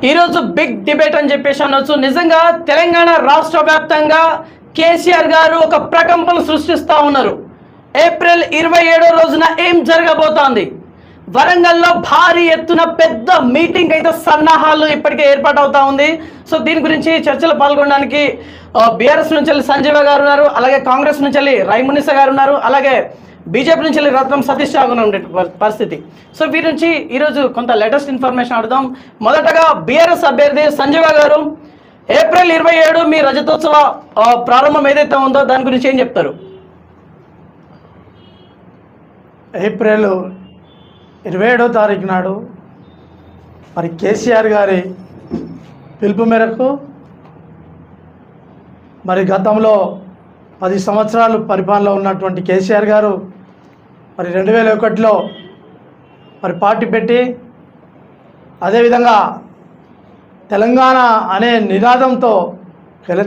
ఈరోజు big debate అని చెప్పేసి అనొచ్చు. నిజంగా తెలంగాణ రాష్ట్ర వ్యాప్తంగా కేసీఆర్ గారు ఒక ప్రకంపన సృష్టిస్తూ ఉన్నారు. ఏప్రిల్ 27 రోజున ఏం జరగబోతోంది? వరంగల్లో భారీ ఎత్తున పెద్ద మీటింగ్ అయితే సన్నాహాలు ఇప్పటికే ఏర్పాటు అవుతా ఉంది. సో దీని గురించి చర్చలు పాల్గొనడానికి బీఆర్ఎస్ నుంచి వెళ్ళి సంజీవ గారు ఉన్నారు, అలాగే కాంగ్రెస్ నుంచి వెళ్ళి రైమునిస గారు ఉన్నారు, అలాగే బీజేపీ నుంచి వెళ్ళి రత్నం సతీష్ రావు ఉండే పరిస్థితి. సో వీరి నుంచి ఈరోజు కొంత లేటెస్ట్ ఇన్ఫర్మేషన్ అడుగుదాం. మొదటగా బీఆర్ఎస్ అభ్యర్థి సంజీవ గారు, ఏప్రిల్ 27 మీ రజతోత్సవ ప్రారంభం ఏదైతే ఉందో దాని గురించి ఏం చెప్తారు? ఏప్రిల్ 27వ తారీఖు నాడు మరి కేసీఆర్ గారి పిలుపు మేరకు మరి గతంలో 10 సంవత్సరాలు పరిపాలనలో ఉన్నటువంటి కేసీఆర్ గారు మరి 2001లో మరి పార్టీ పెట్టి అదేవిధంగా తెలంగాణ అనే నినాదంతో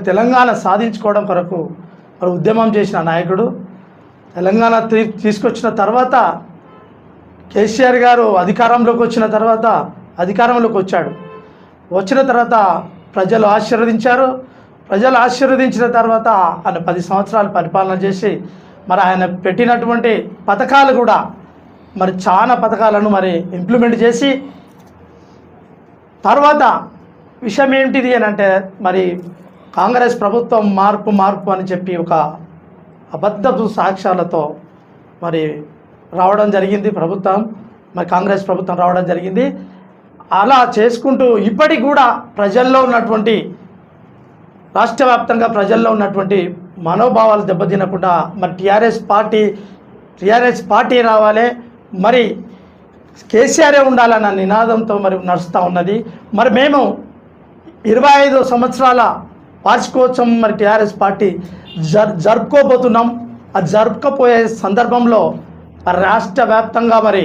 తెలంగాణ సాధించుకోవడం కొరకు మరి ఉద్యమం చేసిన నాయకుడు. తెలంగాణ తీసుకొచ్చిన తర్వాత కేసీఆర్ గారు అధికారంలోకి వచ్చిన తర్వాత వచ్చిన తర్వాత ప్రజలు ఆశీర్వదించారు. ప్రజలు ఆశీర్వదించిన తర్వాత ఆయన 10 సంవత్సరాలు పరిపాలన చేసి మరి ఆయన పెట్టినటువంటి పథకాలు కూడా మరి చాలా పథకాలను మరి ఇంప్లిమెంట్ చేసి తర్వాత విషయం ఏంటిది అని అంటే మరి కాంగ్రెస్ ప్రభుత్వం మార్పు అని చెప్పి ఒక అబద్ధపు సాక్ష్యాలతో మరి రావడం జరిగింది. మరి కాంగ్రెస్ ప్రభుత్వం రావడం జరిగింది. అలా చేసుకుంటూ ఇప్పటికి కూడా ప్రజల్లో ఉన్నటువంటి రాష్ట్ర వ్యాప్తంగా ప్రజల్లో ఉన్నటువంటి మనోభావాలు దెబ్బతినకుండా మరి టీఆర్ఎస్ పార్టీ రావాలి, మరి కేసీఆరే ఉండాలన్న నినాదంతో మరి నడుస్తూ ఉన్నది. మరి మేము 25 సంవత్సరాల వార్షికోత్సవం మరి టీఆర్ఎస్ పార్టీ జరుపుకోబోతున్నాం. అది జరుపుకోపోయే సందర్భంలో రాష్ట్ర వ్యాప్తంగా మరి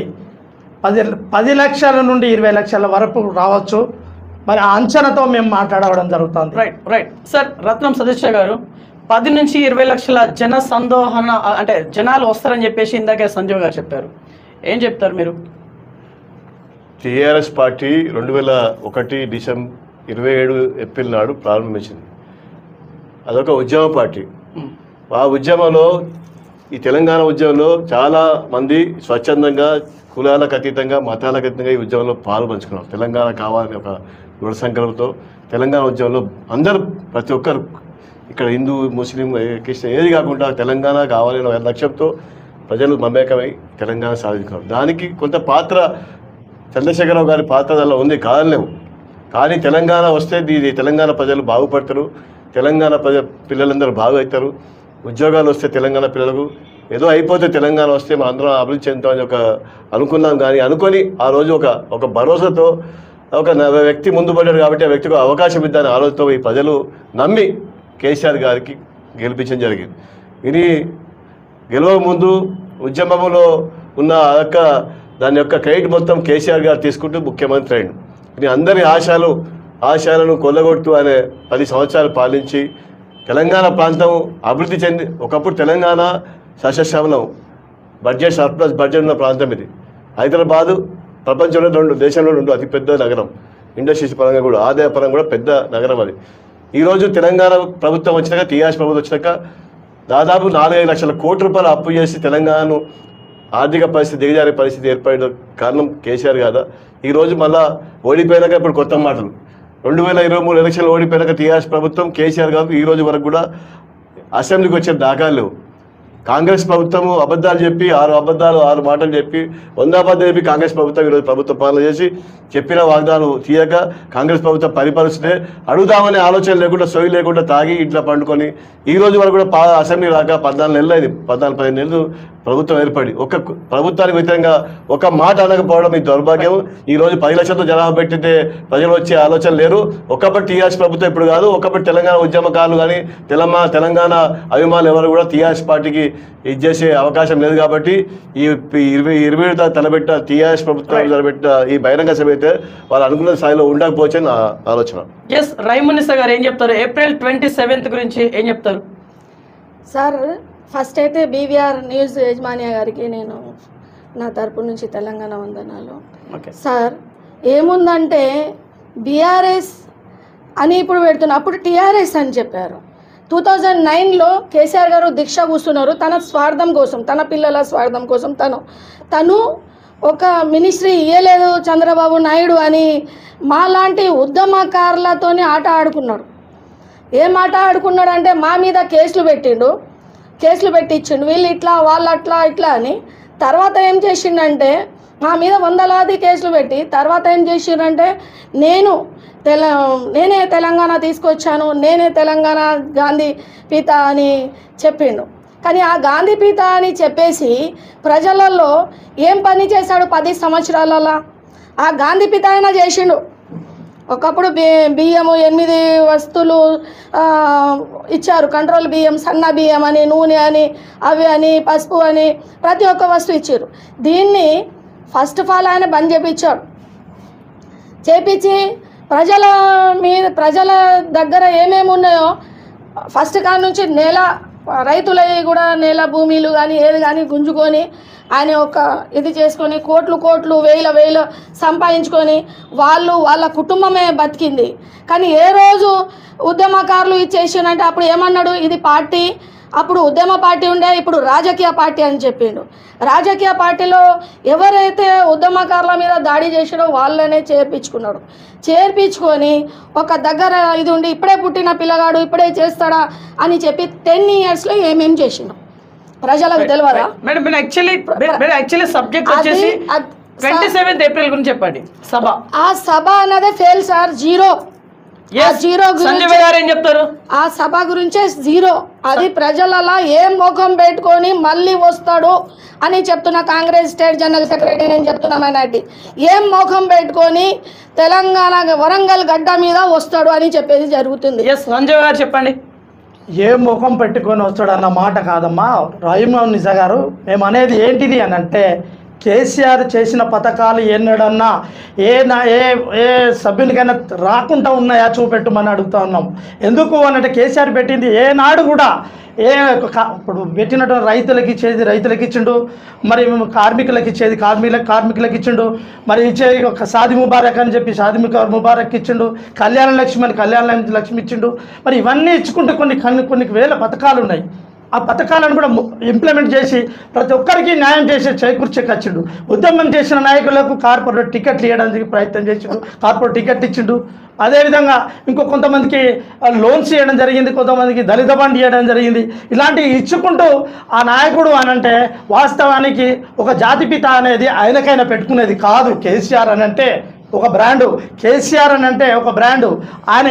10 లక్షల నుండి 20 లక్షల వరకు రావచ్చు. మరి ఆ అంచనాతో మేము మాట్లాడడం జరుగుతుంది. Right sir. రత్నం సతీష్ గారు, 10 నుంచి 20 లక్షల జన సందోహన అంటే జనాలు వస్తారని చెప్పేసి ఇందాకే సంజీవ్ గారు చెప్పారు. ఏం చెప్తారు మీరు? టీఆర్ఎస్ పార్టీ 2001 డిసెంబర్ 27 ఏప్రిల్ నాడు ప్రారంభించింది. అదొక ఉద్యమ పార్టీ. ఆ ఉద్యమంలో ఈ తెలంగాణ ఉద్యమంలో చాలా మంది స్వచ్ఛందంగా కులాలకు అతీతంగా మతాలకు అతీతంగా ఈ ఉద్యమంలో పాల్పంచుకున్నారు. తెలంగాణ కావాలని ఒక దృఢ సంకల్పంతో తెలంగాణ ఉద్యమంలో అందరూ ప్రతి ఒక్కరు ఇక్కడ హిందూ ముస్లిం క్రిస్టియన్ ఏది కాకుండా తెలంగాణ కావాలనే ఒక లక్ష్యంతో ప్రజలు మమేకమై తెలంగాణ సాధించుకున్నారు. దానికి కొంత పాత్ర చంద్రశేఖరరావు గారి పాత్ర దానిలో ఉంది కాదలేము. కానీ తెలంగాణ వస్తే తెలంగాణ ప్రజలు బాగుపడతారు, తెలంగాణ పిల్లలందరూ బాగవుతారు, ఉద్యోగాలు వస్తే తెలంగాణ పిల్లలకు ఏదో అయిపోతే తెలంగాణ వస్తే మా అందరం అభివృద్ధి చెందుతామని అనుకున్నాం. కానీ అనుకొని ఆ రోజు ఒక భరోసాతో ఒక వ్యక్తి ముందు పడ్డాడు కాబట్టి ఆ వ్యక్తికి అవకాశం ఇద్దాని ఆలోచనతో ఈ ప్రజలు నమ్మి కేసీఆర్ గారికి గెలిపించడం జరిగింది. ఇది గెలవ ముందు ఉద్యమంలో ఉన్న దాని యొక్క క్రెడిట్ మొత్తం కేసీఆర్ గారు తీసుకుంటూ ముఖ్యమంత్రి అయ్యాడు. ఇది అందరి ఆశయాలను కొల్లగొడుతూ ఆయన 10 సంవత్సరాలు పాలించి తెలంగాణ ప్రాంతం అభివృద్ధి చెంది ఒకప్పుడు తెలంగాణ సస్యశ్యామలం బడ్జెట్ సర్ప్లస్ బడ్జెట్ ఉన్న ప్రాంతం ఇది. హైదరాబాదు ప్రపంచంలో దేశంలో 2 అతిపెద్ద నగరం, ఇండస్ట్రీస్ పరంగా కూడా ఆదాయ పరంగా కూడా పెద్ద నగరం అది. ఈరోజు తెలంగాణ ప్రభుత్వం వచ్చినాక టీఆర్ఎస్ ప్రభుత్వం వచ్చినాక దాదాపు 4-5 లక్షల కోట్ల రూపాయలు అప్పు చేసి తెలంగాణను ఆర్థిక పరిస్థితి దిగజారే పరిస్థితి ఏర్పడిన కారణం కేసీఆర్ కాదా? ఈరోజు మళ్ళా ఓడిపోయినాక ఇప్పుడు కొత్త మాటలు 2023 ఎలక్షన్లు ఓడిపోయినాక టీఆర్ఎస్ ప్రభుత్వం కేసీఆర్ గారు ఈ రోజు వరకు కూడా అసెంబ్లీకి వచ్చే దాఖలు లేవు. కాంగ్రెస్ ప్రభుత్వము అబద్ధాలు చెప్పి 6 మాటలు చెప్పి 100 అబద్ధాలు చెప్పి కాంగ్రెస్ ప్రభుత్వం ఈరోజు ప్రభుత్వ పాలన చేసి చెప్పిన వాగ్దానాలు తీయక కాంగ్రెస్ ప్రభుత్వం పరిపాలిస్తే అడుగుదామనే ఆలోచన లేకుండా సొయ్యి లేకుండా తాగి ఇట్లా పండుకొని ఈ రోజు వరకు కూడా అసెంబ్లీ రాక 14 నెలలు అయింది. 14-15 నెలలు ప్రభుత్వం ఏర్పడి ఒక ప్రభుత్వానికి వ్యతిరేకంగా ఒక మాట అనకపోవడం ఈ దౌర్భాగ్యం. ఈ రోజు 10 లక్షలతో జనాభా పెట్టితే ప్రజలు వచ్చే ఆలోచన లేరు. ఒకప్పటి టీఆర్ఎస్ ప్రభుత్వం ఇప్పుడు కాదు, ఒకప్పటి తెలంగాణ ఉద్యమకారులు కానీ తెలంగాణ అభిమానులు ఎవరు కూడా టీఆర్ఎస్ పార్టీకి ఇది చేసే అవకాశం లేదు. కాబట్టి ఈ 27 తలబెట్ట టీఆర్ఎస్ ప్రభుత్వం తలబెట్ట ఈ బహిరంగ సభ అయితే వాళ్ళు అనుకున్న స్థాయిలో ఉండకపోవచ్చు నా ఆలోచన. ఎస్, రైమునిస గారు ఏం చెప్తారు? ఏప్రిల్ 27 గురించి ఏం చెప్తారు సార్? ఫస్ట్ అయితే బీవీఆర్ న్యూస్ యజమాని గారికి నేను నా తరపు నుంచి తెలంగాణ వందనాలు. సార్ ఏముందంటే బీఆర్ఎస్ అని ఇప్పుడు పెడుతున్నారు, అప్పుడు టీఆర్ఎస్ అని చెప్పారు. 2009లో కేసీఆర్ గారు దీక్ష కూస్తున్నారు తన స్వార్థం కోసం, తన పిల్లల స్వార్థం కోసం. తను ఒక మినిస్ట్రీ ఇయ్యలేదు చంద్రబాబు నాయుడు అని మాలాంటి ఉద్యమకారులతోని ఆట ఆడుకున్నాడు. ఏం ఆట ఆడుకున్నాడు అంటే మా మీద కేసులు పెట్టించిండు, వీళ్ళు ఇట్లా వాళ్ళు అట్లా ఇట్లా అని. తర్వాత ఏం చేసిండంటే మా మీద వందలాది కేసులు పెట్టి తర్వాత ఏం చేసిండంటే నేనే తెలంగాణ తీసుకొచ్చాను, నేనే తెలంగాణ గాంధీ పీత అని చెప్పిండు. కానీ ఆ గాంధీ పీత అని చెప్పేసి ప్రజలలో ఏం పని చేశాడు 10 సంవత్సరాలలో? ఆ గాంధీ పీత అయినా చేసిండు. ఒకప్పుడు బియ్యము 8 వస్తువులు ఇచ్చారు, కంట్రోల్ బియ్యం, సన్న బియ్యం అని, నూనె అని, అవి అని, పసుపు అని, ప్రతి ఒక్క వస్తువు ఇచ్చారు. దీన్ని ఫస్ట్ ఆఫ్ ఆల్ ఆయన బంద్ చేపించి ప్రజల దగ్గర ఏమేమి ఉన్నాయో ఫస్ట్ కాడ నుంచి రైతులవి కూడా నేల భూమిలు కానీ ఏది కానీ గుంజుకొని ఆయన ఒక ఇది చేసుకొని కోట్లు వేల సంపాదించుకొని వాళ్ళ కుటుంబమే బతికింది. కానీ ఏ రోజు ఉద్యమకారులు ఇచ్చేసిందంటే అప్పుడు ఏమన్నాడు, ఇది పార్టీ, అప్పుడు ఉద్యమ పార్టీ ఉండే, ఇప్పుడు రాజకీయ పార్టీ అని చెప్పిండు. రాజకీయ పార్టీలో ఎవరైతే ఉద్యమకారుల మీద దాడి చేసాడో వాళ్ళనే చేర్పించుకొని ఒక దగ్గర ఇది ఉండి ఇప్పుడే పుట్టిన పిల్లగాడు ఇప్పుడే చేస్తాడా అని చెప్పి 10 yearsలో ఏమేం చేసిండు ప్రజలకు తెలియదా? మేడం యాక్చువల్లీ సబ్జెక్ట్ వచ్చేసి 27th April గురించి చెప్పండి. సభ, ఆ సభ అన్నదే ఫెయిల్ సార్, జీరో. సంజయ్ గారు ఏం చెప్తారు? ఆ సభ గురించే జీరో. అది ప్రజలలో ఏం ముఖం పెట్టుకొని మళ్ళీ వస్తాడు అని చెప్తున్నా. కాంగ్రెస్ స్టేట్ జనరల్ సెక్రటరీ నేను చెప్తున్నా మైనార్టీ, ఏం ముఖం పెట్టుకొని తెలంగాణ వరంగల్ గడ్డ మీద వస్తాడు అని చెప్పేది జరుగుతుంది. సంజయ్ గారు చెప్పండి. ఏ ముఖం పెట్టుకొని వస్తాడు అన్న మాట కాదమ్మా రహీమన్ నిజా గారు. మేము అనేది ఏంటిది అని అంటే కేసీఆర్ చేసిన పథకాలు ఎన్నడన్నా ఏ సభ్యునికైనా రాకుండా ఉన్నాయా చూపెట్టమని అడుగుతా ఉన్నాం. ఎందుకు అనంటే కేసీఆర్ పెట్టింది ఏనాడు కూడా ఇప్పుడు పెట్టినటువంటి రైతులకు ఇచ్చిండు, మరి కార్మికులకు ఇచ్చేది కార్మికులకు ఇచ్చిండు, మరి ఇచ్చేది ఒక షాదీ ముబారక్ అని చెప్పి షాదీ ముబారక్ ఇచ్చిండు, కళ్యాణ లక్ష్మి ఇచ్చిండు. మరి ఇవన్నీ ఇచ్చుకుంటూ కొన్ని వేల పథకాలు ఉన్నాయి. ఆ పథకాలను కూడా ఇంప్లిమెంట్ చేసి ప్రతి ఒక్కరికి న్యాయం చేసి చేకూర్చేకొచ్చిండు. ఉద్యమం చేసిన నాయకులకు కార్పొరేట్ టికెట్లు ఇవ్వడానికి ప్రయత్నం చేసిండు, కార్పొరేట్ టికెట్ ఇచ్చిండు. అదేవిధంగా కొంతమందికి లోన్స్ ఇవ్వడం జరిగింది, కొంతమందికి దళిత బండి ఇవ్వడం జరిగింది. ఇలాంటివి ఇచ్చుకుంటూ ఆ నాయకుడు అనంటే వాస్తవానికి ఒక జాతిపిత అనేది ఆయనకైనా పెట్టుకునేది కాదు. కేసీఆర్ అనంటే ఒక బ్రాండు, కేసీఆర్ అనంటే ఒక బ్రాండు. ఆయన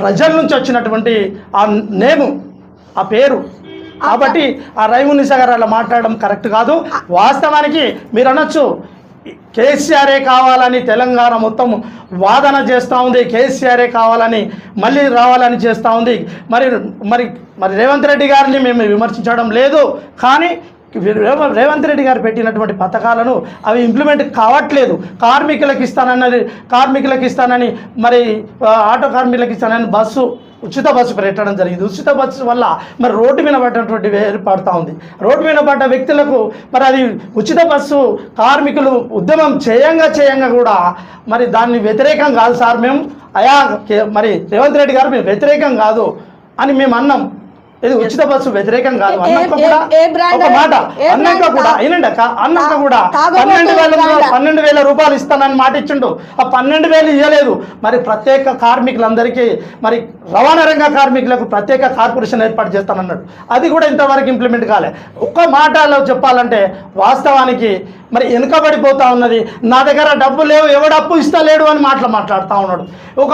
ప్రజల నుంచి వచ్చినటువంటి ఆ నేము, ఆ పేరు. కాబట్టి ఆ రహీమన్ నిజా గారు అలా మాట్లాడడం కరెక్ట్ కాదు. వాస్తవానికి మీరు అనొచ్చు కేసీఆరే కావాలని తెలంగాణ మొత్తం వాదన చేస్తూ ఉంది, కేసీఆరే కావాలని మళ్ళీ రావాలని చేస్తూ ఉంది. మరి రేవంత్ రెడ్డి గారిని మేము విమర్శించడం లేదు, కానీ రేవంత్ రెడ్డి గారు పెట్టినటువంటి పథకాలను అవి ఇంప్లిమెంట్ కావట్లేదు. కార్మికులకు ఇస్తానని మరి ఆటో కార్మికులకు ఇస్తానని ఉచిత బస్సు పెట్టడం జరిగింది. ఉచిత బస్సు వల్ల మరి రోడ్డు మీద పడినటువంటి ఏర్పడుతూ ఉంది. రోడ్డు మీద పడ్డ వ్యక్తులకు మరి అది ఉచిత బస్సు కార్మికులు ఉద్యమం చేయంగా కూడా మరి దాన్ని వ్యతిరేకం కాదు సార్ మేము మరి రేవంత్ రెడ్డి గారు మేము వ్యతిరేకం కాదు అని మేము అన్నాం. ఇది ఉచిత బస్సు వ్యతిరేకం కాదు అన్నాక కూడా ఒక మాట అన్నాక కూడా 12,000 రూపాయలు ఇస్తానని మాట ఇచ్చిండు. ఆ 12,000 ఇవ్వలేదు. మరి ప్రత్యేక కార్మికులందరికీ మరి రవాణా రంగ కార్మికులకు ప్రత్యేక కార్పొరేషన్ ఏర్పాటు చేస్తానన్నాడు. అది కూడా ఇంతవరకు ఇంప్లిమెంట్ కాలే. ఒక్క మాటలో చెప్పాలంటే వాస్తవానికి మరి వెనుకబడిపోతూ ఉన్నది. నా దగ్గర డబ్బు లేవు, ఎవడు అప్పు ఇస్తలేడు అని మాట్లాడుతూ ఉన్నాడు. ఒక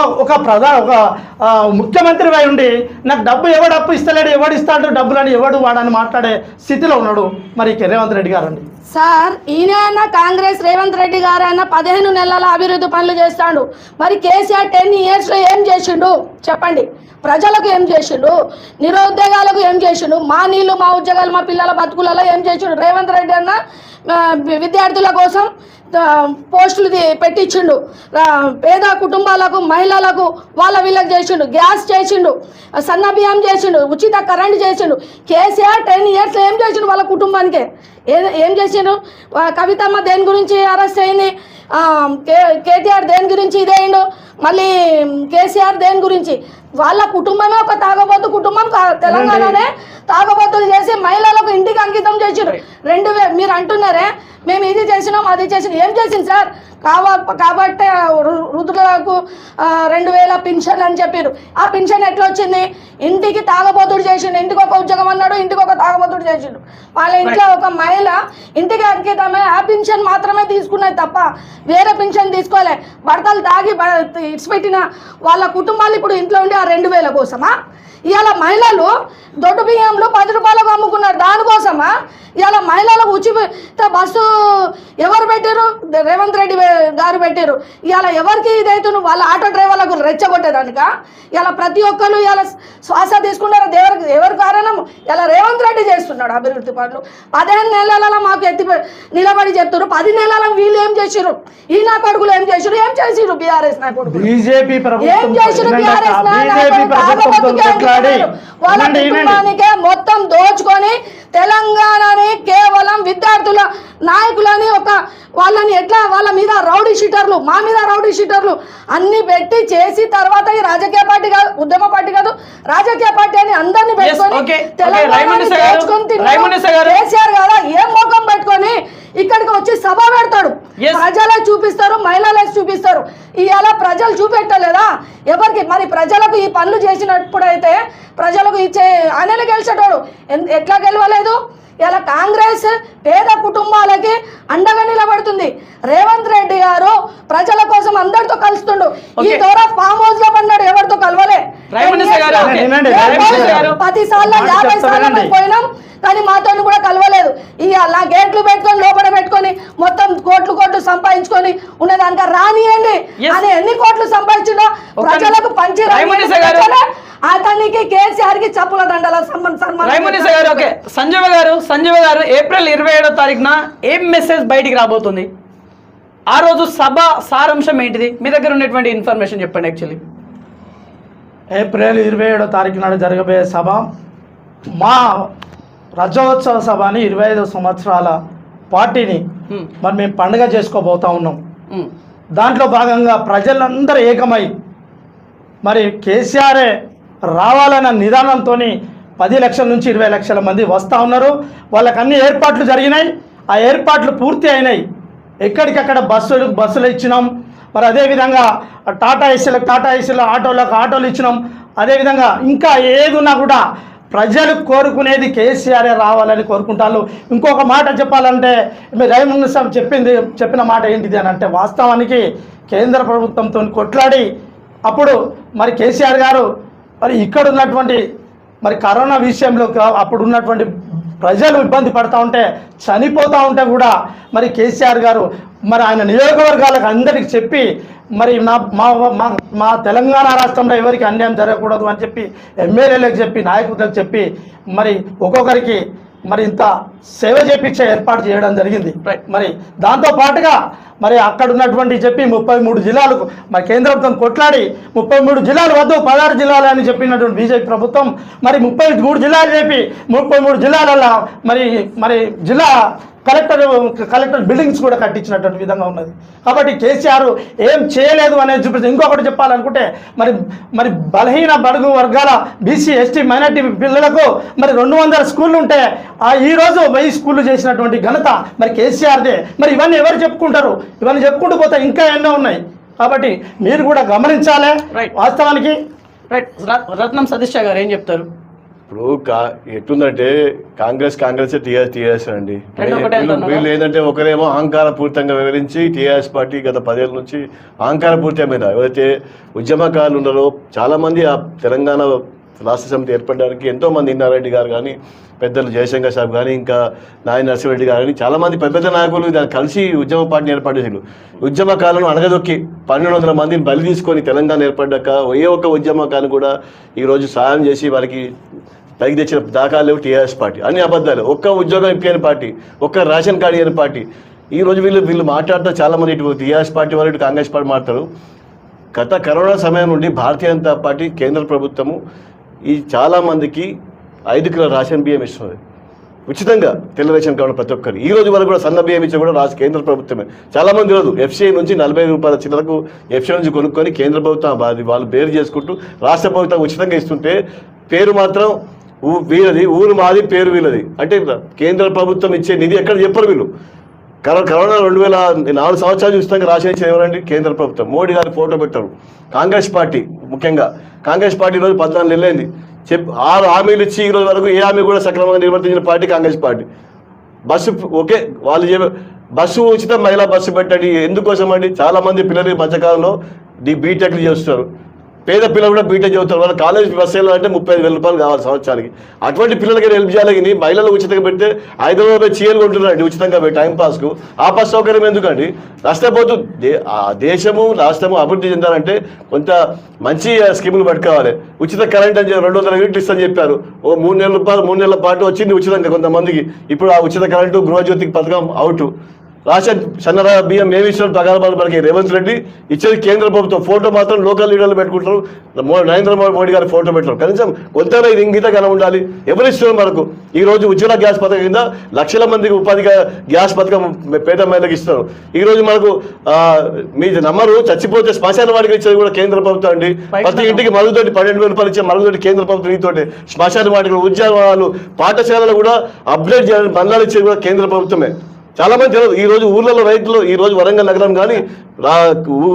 ముఖ్యమంత్రి అయి ఉండి నాకు డబ్బు ఎవడు అప్పు ఇస్తలేడు, ఎవడు ఇస్తాడు డబ్బులని ఎవడు వాడని మాట్లాడే స్థితిలో ఉన్నాడు మరి రేవంత్ రెడ్డి గారు అండి. సార్ ఈయన కాంగ్రెస్ రేవంత్ రెడ్డి గారు అయినా 15 నెలల అభివృద్ధి పనులు చేస్తాడు. మరి కేసీఆర్ 10 yearsలో ఏం చేసిండు చెప్పండి? ప్రజలకు ఏం చేసిండు? నిరుద్యోగాలకు ఏం చేసిండు? మా నీళ్ళు మా ఉద్యోగాలు మా పిల్లల బతుకులలో ఏం చేసిండు? రేవంత్ రెడ్డి అన్న విద్యార్థుల కోసం పోస్టులు పెట్టించిండు, పేద కుటుంబాలకు మహిళలకు వీళ్ళకి చేసిండు, గ్యాస్ చేసిండు, సన్న బియ్యం చేసిండు, ఉచిత కరెంట్ చేసిండు. కేసీఆర్ 10 yearsలో ఏం చేసిండు వాళ్ళ కుటుంబానికి? ఏం చేసిండు? కవితమ్మ దేని గురించి అరెస్ట్ అయింది? కేటీఆర్ దేని గురించి ఇదేండు, మళ్ళీ కేసీఆర్ దేని గురించి. వాళ్ళ కుటుంబమే ఒక తాగబోతు కుటుంబం, తెలంగాణనే తాగబోతులు చేసి మహిళలకు ఇంటికి అంకితం చేసిరు. 2000 మీరు అంటున్నారే మేము ఇది చేసినాం అది చేసినాం, ఏం చేసింది సార్? కాబట్టి వృద్ధులకు 2000 పింఛన్ అని చెప్పారు. ఆ పింఛన్ ఎట్లా వచ్చింది? ఇంటికి తాగబోతుడు చేసిండు, ఇంటికి ఒక ఉద్యోగం అన్నాడు, ఇంటికి ఒక తాగబోతుడు చేసిండు. వాళ్ళ ఇంట్లో ఒక మహిళ ఇంటికి అంకితమే ఆ పింఛన్ మాత్రమే తీసుకున్నది తప్ప వేరే పింఛన్ తీసుకోలే. భర్తలు తాగి ఇడిచిపెట్టిన వాళ్ళ కుటుంబాలు ఇప్పుడు ఇంట్లో ఉండి ఆ 2000 కోసమా? ఇవాళ మహిళలు దొడ్డు బియ్యంలో 10 రూపాయలకు అమ్ముకున్నారు, దానికోసమా? ఇవాళ మహిళలకు ఉచిత బస్సు ఎవరు పెట్టారు? రేవంత్ రెడ్డి గారు పెట్టారు. ఇవాళ ఎవరికి ఇదైతే వాళ్ళ ఆటో డ్రైవర్లకు రెచ్చగొట్టేదానిక? ఇలా ప్రతి ఒక్కరు ఇలా శ్వాస తీసుకున్నారు. ఎవరు కారణం? ఇలా రేవంత్ రెడ్డి చేస్తున్నాడు అభివృద్ధి పనులు. 15 నెలల మాకు ఎత్తి నిలబడి చెప్తారు, 10 నెలల వీళ్ళు ఏం చేసిరు? ఈ నా కొడుకులు ఏం చేసిరు? ఏం చేసిరు బీఆర్ఎస్ నా కొడుకులు? బీజేపీ ఏం చేసిరు? బీఆర్ఎస్ వాళ్ళ కుటుంబానికే మొత్తం దోచుకొని తెలంగాణని కేవలం విద్యార్థుల నాయకులని ఒక వాళ్ళని ఎట్లా వాళ్ళ మీద రౌడీ షీటర్లు, మా మీద రౌడీ షీటర్లు అన్ని పెట్టి చేసి తర్వాత ఈ రాజకీయ పార్టీ కాదు, ఉద్యమ పార్టీ కాదు, రాజకీయ పార్టీ అని అందరినీ పెట్టుకొని తెలంగాణని దోచుకొని కేసీఆర్ కదా ఏం ముఖం పెట్టుకొని ఇక్కడికి వచ్చి సభ పెడతాడు. ప్రజలే చూపిస్తారు, మహిళలే చూపిస్తారు. ఇవాళ ప్రజలు చూపెట్టలేదా ఎవరికి? మరి ప్రజలకు ఈ పనులు చేసినప్పుడైతే ప్రజలకు ఇచ్చే ఆయననే గెలిచేటోడు, ఎట్లా గెలవలేదు? ఇలా కాంగ్రెస్ పేద కుటుంబాలకి అండగా నిలబడుతుంది. రేవంత్ రెడ్డి గారు ప్రజల కోసం అందరితో కలుస్తుండు. ఈ ద్వారా ఫామ్ హౌస్ లో పన్నాడు, ఎవరితో కలవలే. 10 సార్లు 50 సార్లు పోయినాం కానీ మాతో కూడా కలవలేదు. ఇవాళ గేట్లు పెట్టుకొని లోపల పెట్టుకొని మొత్తం కోట్లు సంపాదించుకొని ఉన్నదానిక రానియండి అని ఎన్ని కోట్లు సంపాదించిందో ప్రజలకు పంచి అతనికి కేసీఆర్ కి చెప్పుల దండల సంజీవ గారు ఏప్రిల్ 27వ తారీఖున ఏం మెసేజ్ బయటికి రాబోతుంది? ఆ రోజు సభ సారాంశం ఏంటిది? మీ దగ్గర ఉన్నటువంటి ఇన్ఫర్మేషన్ చెప్పండి. యాక్చువల్లీ ఏప్రిల్ 27వ తారీఖు నాడు జరగబోయే సభ మా రజోత్సవ సభని 25 సంవత్సరాల పార్టీని మరి మేము పండుగ చేసుకోబోతా ఉన్నాం. దాంట్లో భాగంగా ప్రజలందరూ ఏకమై మరి కేసీఆరే రావాలన్న నిదానంతో 10 లక్షల నుంచి 20 లక్షల మంది వస్తూ ఉన్నారు. వాళ్ళకి అన్ని ఏర్పాట్లు జరిగినాయి, ఆ ఏర్పాట్లు పూర్తి అయినాయి. ఎక్కడికక్కడ బస్సులు ఇచ్చినాం. మరి అదేవిధంగా టాటా ఏసీలకు ఆటోలకు ఆటోలు ఇచ్చినాం. అదేవిధంగా ఇంకా ఏదున్నా కూడా ప్రజలు కోరుకునేది కేసీఆరే రావాలని కోరుకుంటారు. ఇంకొక మాట చెప్పాలంటే మీరు రైమునిసం చెప్పిన మాట ఏంటిది అని అంటే, వాస్తవానికి కేంద్ర ప్రభుత్వంతో కొట్లాడి అప్పుడు మరి కేసీఆర్ గారు మరి ఇక్కడ ఉన్నటువంటి మరి కరోనా విషయంలో అప్పుడు ఉన్నటువంటి ప్రజలు ఇబ్బంది పడుతూ ఉంటే చనిపోతూ ఉంటే కూడా మరి కేసీఆర్ గారు మరి ఆయన నియోజకవర్గాలకు అందరికి చెప్పి మరి మా తెలంగాణ రాష్ట్రంలో ఎవరికి అన్యాయం జరగకూడదు అని చెప్పి ఎమ్మెల్యేలకు చెప్పి నాయకులకు చెప్పి మరి ఒక్కొక్కరికి మరి ఇంత సేవ చేపించే ఏర్పాటు చేయడం జరిగింది. మరి దాంతో పాటుగా మరి అక్కడ ఉన్నటువంటి చెప్పి 33 జిల్లాలకు మరి కేంద్రంతో కొట్లాడి 33 జిల్లాలు వద్దు 16 జిల్లాలు అని చెప్పినటువంటి బీజేపీ ప్రభుత్వం మరి 33 జిల్లాలు చెప్పి 33 జిల్లాలలో మరి జిల్లా కలెక్టర్ బిల్డింగ్స్ కూడా కట్టించినటువంటి విధంగా ఉన్నది. కాబట్టి కేసీఆర్ ఏం చేయలేదు అనేది చూపిస్తుంది. ఇంకొకటి చెప్పాలనుకుంటే మరి బలహీన బడుగు వర్గాల బీసీ ఎస్టీ మైనార్టీ పిల్లలకు మరి 200 స్కూళ్ళు ఉంటే ఈరోజు 1000 స్కూళ్ళు చేసినటువంటి ఘనత మరి కేసీఆర్దే. మరి ఇవన్నీ ఎవరు చెప్పుకుంటారు? ఇవన్నీ చెప్పుకుంటూ పోతే ఇంకా ఎన్నో ఉన్నాయి. కాబట్టి మీరు కూడా గమనించాలి. వాస్తవానికి రత్నం సతీష్ గారు ఏం చెప్తారు? ఇప్పుడు ఎట్లుందంటే కాంగ్రెస్ టీఆర్ఎస్ అండి. వీళ్ళు ఏంటంటే ఒకరేమో అహంకారపూరితంగా వివరించి టీఆర్ఎస్ పార్టీ గత 10 ఏళ్ళ నుంచి అహంకారపూరితమైన ఎవరైతే ఉద్యమకారులు ఉన్నారో చాలా మంది ఆ తెలంగాణ రాష్ట్ర సమితి ఏర్పడడానికి ఎంతోమంది ఇందారెడ్డి గారు కానీ పెద్దలు జయశంకర్ సాబ్ కానీ ఇంకా నాయన నరసింహరెడ్డి గారు కానీ చాలామంది పెద్ద నాయకులు దాన్ని కలిసి ఉద్యమ పార్టీని ఏర్పాటు చేశారు. ఉద్యమకాలను అణగదొక్కి 1200 మందిని బలి తీసుకొని తెలంగాణ ఏర్పడ్డాక ఏ ఒక్క ఉద్యమకాలను కూడా ఈరోజు సాయం చేసి వారికి పైకి తెచ్చిన దాఖలు లేవు టీఆర్ఎస్ పార్టీ. అన్ని అబద్ధాలు. ఒక్క ఉద్యోగం ఇప్పిన పార్టీ, ఒక్క రేషన్ కార్డు ఇవ్వని పార్టీ. ఈరోజు వీళ్ళు మాట్లాడుతూ చాలామంది ఇటు టీఆర్ఎస్ పార్టీ వాళ్ళు ఇటు కాంగ్రెస్ పార్టీ మాట్లాడతారు. గత కరోనా సమయం నుండి భారతీయ జనతా పార్టీ కేంద్ర ప్రభుత్వము ఈ చాలామందికి 5 కిలోల రేషన్ బియ్యం ఇస్తున్నది. ఉచితంగా తెల్ల రేషన్ కార్డు ప్రతి ఒక్కరు. ఈ రోజు వరకు కూడా సన్న బియ్యం ఇచ్చే కూడా రాష్ట్ర కేంద్ర ప్రభుత్వమే. చాలా మంది రోజు ఎఫ్సీఐ నుంచి 40 రూపాయల చిల్లరకు ఎఫ్సీఐ నుంచి కొనుక్కొని కేంద్ర ప్రభుత్వం అది వాళ్ళు బేరు చేసుకుంటూ రాష్ట్ర ప్రభుత్వం ఉచితంగా ఇస్తుంటే పేరు మాత్రం వీళ్ళది, ఊరు మాది, పేరు వీళ్ళది. అంటే కేంద్ర ప్రభుత్వం ఇచ్చే నిధి ఎక్కడ చెప్పరు వీళ్ళు. కరోనా 2004 సంవత్సరాలు ఉచితంగా రాసిన ఎవరండి? కేంద్ర ప్రభుత్వం. మోడీ గారి ఫోటో పెట్టారు. కాంగ్రెస్ పార్టీ ముఖ్యంగా కాంగ్రెస్ పార్టీ ఈరోజు 14 నెలలైంది. 6 హామీలు ఇచ్చి ఈరోజు వరకు ఏ హామీ కూడా సక్రమంగా నిర్వర్తించిన party Congress party. Bus okay వాళ్ళు బస్సు ఉచిత మహిళా బస్సు పెట్టండి. ఎందుకోసం అండి? చాలా మంది పిల్లలు మధ్యకాలంలో బీటెక్లు చేస్తారు. పేద పిల్లలు కూడా బీటెక్ చదువుతారు. వాళ్ళ కాలేజ్ బస్సు వెళ్ళాలంటే 35,000 రూపాయలు కావాలి సంవత్సరానికి. అటువంటి పిల్లలకి హెల్ప్ చేయాలని మహిళలు ఉచితంగా పెడితే 5 రూపాయలు చీరలు కొంటున్నారండి ఉచితంగా టైం పాస్కు. ఆ బస్ సౌకర్యం ఎందుకండి? రాష్ట్రపోతు దేశము రాష్ట్రము అభివృద్ధి చెందాలంటే కొంత మంచి స్కీములు పట్టుకోవాలి. ఉచిత కరెంట్ అని 200 యూనిట్లు ఇస్తని చెప్పారు. 3 నెలల రూపాయలు 3 నెలల పాటు వచ్చింది ఉచితంగా కొంతమందికి. ఇప్పుడు ఆ ఉచిత కరెంటు గృహజ్యోతికి పథకం అవుట్. రాషన్ సన్నర బియ్యం ఏమి ఇచ్చారు? ప్రగాఢాలు మనకి రేవంత్ రెడ్డి ఇచ్చేది కేంద్ర ప్రభుత్వం. ఫోటో మాత్రం లోకల్ లీడర్లు పెట్టుకుంటారు. నరేంద్ర మోడీ గారి ఫోటో పెట్టారు. కనీసం కొంత ఇది ఇంగితగానే ఉండాలి. ఎవరు ఇస్తున్నారు మనకు? ఈ రోజు ఉజ్వల గ్యాస్ పథకం కింద లక్షల మందికి ఉపాధి గ్యాస్ పథకం పేద మహిళలకు ఇస్తారు. ఈ రోజు మనకు మీరు నమ్మరు, చచ్చిపోతే శ్మశాన వాడికి ఇచ్చేది కూడా కేంద్ర ప్రభుత్వం అండి. ప్రతి ఇంటికి మరుగుదొడ్డి 12,000 రూపాయలు ఇచ్చే మరుగుదొడ్డి కేంద్ర ప్రభుత్వం తోటి. శ్మశాన వాటికి ఉద్యోగాలు పాఠశాలలు కూడా అప్గ్రేడ్ చేయాలని బంధాలు ఇచ్చేది కూడా కేంద్ర ప్రభుత్వమే. చాలా మంది తెలియదు. ఈ రోజు ఊర్లలో రైతులు ఈ రోజు వరంగల్ నగరం కానీ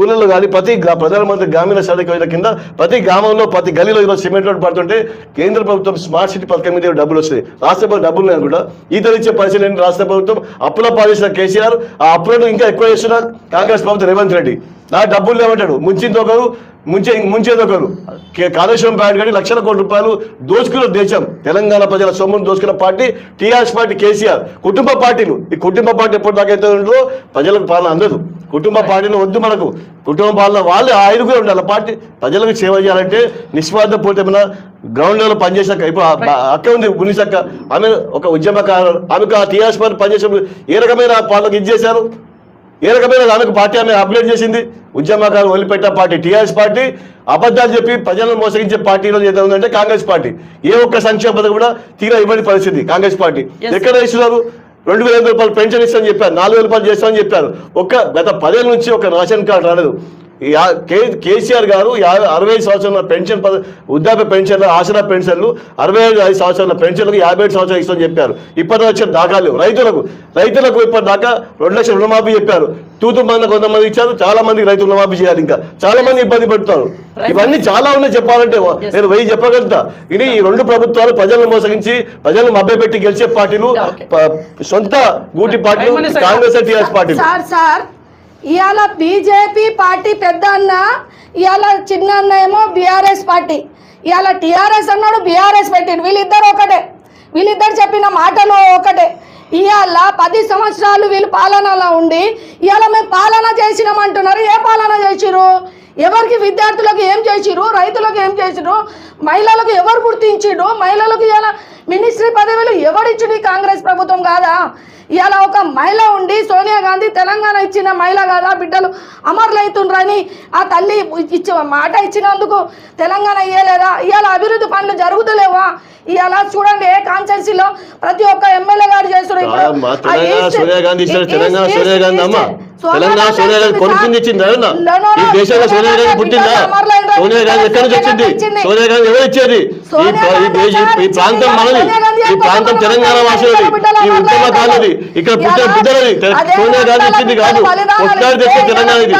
ఊళ్ళలో కానీ ప్రతి ప్రధానమంత్రి గ్రామీణ సడక్ యోజన కింద ప్రతి గ్రామంలో ప్రతి గలీలో ఈరోజు సిమెంట్ రోడ్ పడుతుంటే కేంద్ర ప్రభుత్వం స్మార్ట్ సిటీ పథకం మీద డబ్బులు వస్తాయి. రాష్ట్ర ప్రభుత్వం డబ్బులు లేని కూడా ఇచ్చే పరిస్థితి రాష్ట్ర ప్రభుత్వం అప్పుల పాలేసిన కేసీఆర్, ఆ అప్పులను ఇంకా ఎక్కువ చేస్తున్నారు కాంగ్రెస్ ప్రభుత్వం రేవంత్ రెడ్డి. నా డబ్బులు లేవంటాడు. ముంచింది ఒకరు, ముంచేది ఒకరు. కాళేశ్వరం ప్రాజెక్ట్ కానీ లక్షల కోట్ల రూపాయలు దోచుకున్న దేశం. తెలంగాణ ప్రజల సొమ్మును దోచుకున్న పార్టీ టీఆర్ఎస్ పార్టీ, కేసీఆర్. కుటుంబ పార్టీలు, ఈ కుటుంబ పార్టీ ఎప్పుడు దాకైతే ఉందో ప్రజలకు పాలన అందదు. కుటుంబ పార్టీలు వద్దు మనకు. కుటుంబ పాలన వాళ్ళు 5గురు ఉండాలి. పార్టీ ప్రజలకు సేవ చేయాలంటే నిస్వార్థపూరితమైన గ్రౌండ్ లెవెల్ పనిచేసాక. ఇప్పుడు అక్క ఉంది గునిసక్క, ఆమె ఒక ఉద్యమకారు. ఆమెకు ఆ టీఆర్ఎస్ పార్టీ పనిచేసినప్పుడు ఏ రకమైన వాళ్ళకి ఇది చేశారు? ఏ రకమైన ఆమెకు పార్టీ ఆమె అప్గ్రేడ్ చేసింది? ఉద్యమకారులు వదిలిపెట్టే పార్టీ టీఆర్ఎస్ పార్టీ. అబద్ధాలు చెప్పి ప్రజలను మోసగించే పార్టీలో ఏదో ఉందంటే కాంగ్రెస్ పార్టీ. ఏ ఒక్క సంక్షేమ పథకం కూడా తీరా ఇవ్వని పరిస్థితి కాంగ్రెస్ పార్టీ. ఎక్కడ ఇస్తున్నారు? 2,500 రూపాయలు పెన్షన్ ఇస్తామని చెప్పారు, 4,000 రూపాయలు చేస్తామని చెప్పారు. గత 10 ఏళ్ళ నుంచి ఒక రేషన్ కార్డు రాలేదు. కేసీఆర్ గారు 65 సంవత్సరాల పెన్షన్, వృద్ధాప్య పెన్షన్లు, ఆసరా పెన్షన్లు, 65 సంవత్సరాల పెన్షన్లకు 57 సంవత్సరాలు ఇస్తామని చెప్పారు. ఇప్పటి వచ్చిన దాఖలు రైతులకు ఇప్పటిదాకా 2 లక్షల రుణమాఫీ చెప్పారు. మంది కొంతమంది ఇచ్చారు. చాలా మందికి రైతు రుణమాఫీ చేయాలి. ఇంకా చాలా మంది ఇబ్బంది పడుతున్నారు. ఇవన్నీ చాలా ఉన్నాయి చెప్పాలంటే. నేను 1000 చెప్పగలుగుతా. ఇది ఈ 2 ప్రభుత్వాలు ప్రజలను మోసగించి ప్రజలను మభ్యపెట్టి గెలిచే పార్టీలు, సొంత గూటి పార్టీలు కాంగ్రెస్ టీఆర్ఎస్ పార్టీలు. ఇవాళ బీజేపీ పార్టీ పెద్ద అన్న, ఇవాళ చిన్న అన్న ఏమో బీఆర్ఎస్ పార్టీ. ఇవాళ టీఆర్ఎస్ అన్నాడు, బీఆర్ఎస్ పెట్టిండు. వీళ్ళిద్దరు ఒకటే. వీళ్ళిద్దరు చెప్పిన మాటలు ఒకటే. ఇవాళ 10 సంవత్సరాలు వీళ్ళు పాలనలో ఉండి ఇవాళ మేము పాలన చేసినామంటున్నారు. ఏ పాలన చేసిరు? ఎవరికి? విద్యార్థులకు ఏం చేసిరు? రైతులకు ఏం చేసిరు? మహిళలకు ఎవరు గుర్తించిడు? మహిళలకు ఇవాళ మినిస్ట్రీ పదవులు ఎవరిచ్చిండు? కాంగ్రెస్ ప్రభుత్వం కాదా? ఇవాళ ఒక మహిళ ఉండి సోనియా గాంధీ తెలంగాణ ఇచ్చిన మహిళ కాదా? బిడ్డలు అమరులైతుండ్రని ఆ తల్లి మాట ఇచ్చినందుకు తెలంగాణ ఇయ్యలేదా? ఇవాళ అభివృద్ధి పనులు జరుగుతలేవా? ఇవాళ చూడండి, ఏ కాన్స్టిట్యున్సీలో ప్రతి ఒక్క ఎమ్మెల్యే గారు చేస్తున్నారు. సోనియా గాంధీ తెలంగాణ సోనియా గాంధీ అమ్మ తెలంగాణ సోనియా గాంధీ కొనుక్కుంది ఇచ్చింది. ఈ దేశంలో సోనియా గాంధీ పుట్టిందా? సోనియా గాంధీ ఎక్కడి నుంచి వచ్చింది? సోనియా గాంధీ ఎవరు ఇచ్చేది? ఈ ప్రాంతం మనది, ఈ ప్రాంతం తెలంగాణ వాసులది, ఈ ఉద్యమకాలది, ఇక్కడ పుట్టిన బిడ్డలది. సోనియా గాంధీ ఇచ్చింది కాదు, కొట్లాడి తెచ్చే తెలంగాణ ఇది.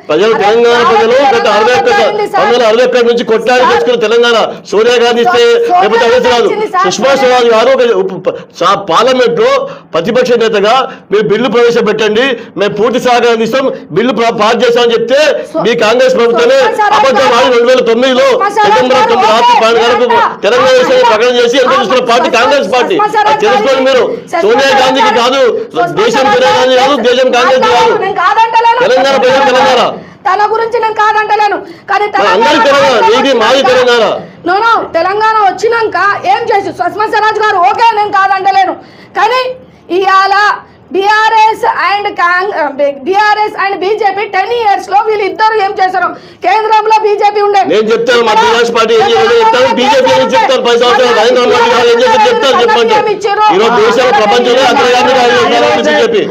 ప్రజలు తెలంగాణ ప్రజలు గత 1961 నుంచి కొట్లాడి తెచ్చుకున్న తెలంగాణ. సోనియా గాంధీ ఇస్తే లేకపోతే అవసరం కాదు. సుష్మా స్వరాజ్ గారు పార్లమెంట్ లో ప్రతిపక్ష నేతగా మీరు బిల్లు ప్రవేశపెట్టండి, మేము పూర్తి సహకారం ఇస్తాం, బిల్లు పాస్ చేస్తామని చెప్తే మీ కాంగ్రెస్ ప్రభుత్వమే అబద్ధం ఆడి 2009లో సెప్టెంబర్ 9 రాత్రి 12 గంటలకు తెలంగాణ విషయాన్ని ప్రకటన చేసి ఎంత చూస్తున్న పార్టీ కాంగ్రెస్ పార్టీ. తెలుసుకోండి మీరు. సోనియా గాంధీకి కాదు, దేశం సోనియా గాంధీ కాదు, దేశం కాంగ్రెస్ కాదు. తెలంగాణ ప్రజలు తెలంగాణ తన గురించి నేను కాదంటలేను, కానీ తెలంగాణ వచ్చినాక ఏం చేసి సుష్మా స్వరాజ్ గారు ఓకే నేను కాదంటలేను, కానీ ఇవాళ బీఆర్ఎస్ అండ్ బీజేపీ 10 years లో వీళ్ళిద్దరు ఏం చేశారు? కేంద్రంలో బీజేపీ ఉండే, నేను చెప్తాను మా టీఆర్ఎస్ పార్టీ ఏం చేయాలో చెప్తాను, బీజేపీ ఏం చెప్తారు, 10 సంవత్సరాలు నరేంద్ర మోదీ గారు ఏం చేశారు చెప్తారు. చెప్పండి, ఈరోజు దేశంలో ప్రపంచంలో అగ్రగామి బీజేపీ.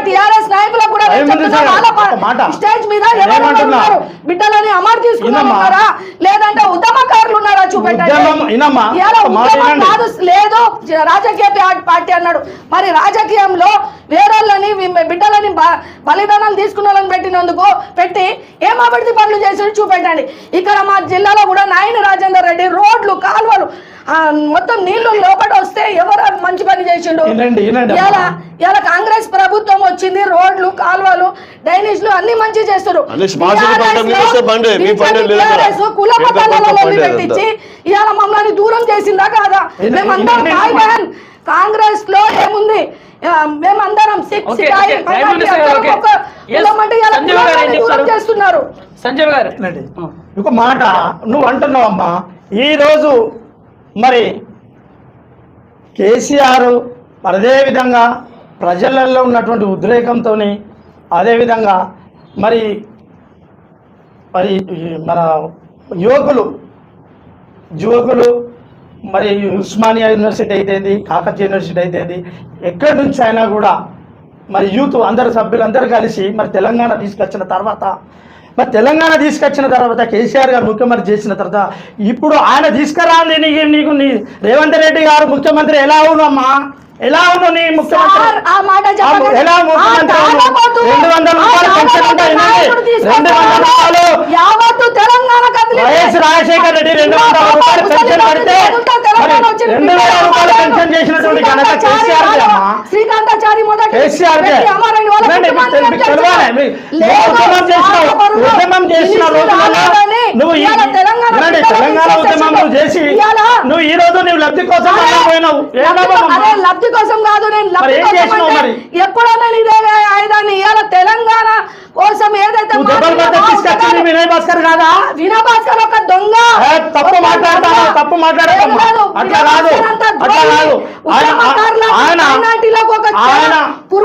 టీఆర్ఎస్ నాయకులకు కూడా స్టేజ్ మీద బిడ్డలని అమలు తీసుకున్నారా లేదంటే ఉద్యమకారులు ఉన్నారా చూపెట్టండి. లేదు రాజకీయ పార్టీ అన్నాడు. మరి రాజకీయంలో వేరేళ్ళని బిడ్డలని బలిదానాలు తీసుకున్న వాళ్ళని పెట్టి ఏం అభివృద్ధి పనులు చేసి చూపెట్టండి. ఇక్కడ మా జిల్లాలో కూడా నాయని రాజేందర్ రెడ్డి రోడ్లు కాలువలు మొత్తం నీళ్లు లోపల వస్తే ఎవరు మంచి పని చేసిండు? ఇలా కాంగ్రెస్ ప్రభుత్వం వచ్చింది, రోడ్లు కాలువలు డ్రైనేజ్లు అన్ని మంచి చేస్తారు. కుల పట్టాలలో పెట్టించి ఇవాళ మమ్మల్ని దూరం చేసిందా కాదా? మేమందరం భాయ్ బహన్. కాంగ్రెస్ లో ఏముంది? మేమందరం చేస్తున్నారు. సంజయ్ గారు ఒక మాట నువ్వు అంటున్నావమ్మా, ఈరోజు మరి కేసీఆర్ అదేవిధంగా ప్రజలలో ఉన్నటువంటి ఉద్రేకంతో అదేవిధంగా మరి మన యువకులు మరి ఉస్మానియా యూనివర్సిటీ అయితేంది, కాకతీయ యూనివర్సిటీ అయితేంది, ఎక్కడి నుంచి అయినా కూడా మరి యూత్ అందరు సభ్యులందరూ కలిసి మరి తెలంగాణ తీసుకొచ్చిన తర్వాత కేసీఆర్ గారు ముఖ్యమంత్రి చేసిన తర్వాత ఇప్పుడు ఆయన తీసుకురాంది నీకు రేవంత్ రెడ్డి గారు ముఖ్యమంత్రి ఎలా అవునమ్మా? ఎలా ఉన్నావు నీ ముఖ్యమంత్రి? ఎలా ముఖ్యమంత్రి? 200 రూపాయలు పెన్షన్ ఉంటాయి. 200 రూపాయలు వైఎస్ రాజశేఖర రెడ్డి 200 రూపాయలు పెన్షన్ పడితే 2,000 రూపాయలు పెన్షన్ చేసినటువంటి ఘనత కేసీఆర్ ఉద్యమం చేసిన రోజులలో నువ్వు తెలంగాణ ఉద్యమం చేసి నువ్వు ఈ రోజు నువ్వు లబ్ధి కోసం పోయినావు. లబ్ధి కోసం కాదు, నేను ఎప్పుడన్నా ఇదే ఆయుధాన్ని ఇవాళ తెలంగాణ కోసం ఏదైతే వినయ్ భాస్కర్ కాదా? వినయ్ భాస్కర్ ఒక దొంగ. తప్పు మాట్లాడతాను. అట్లా కాదు.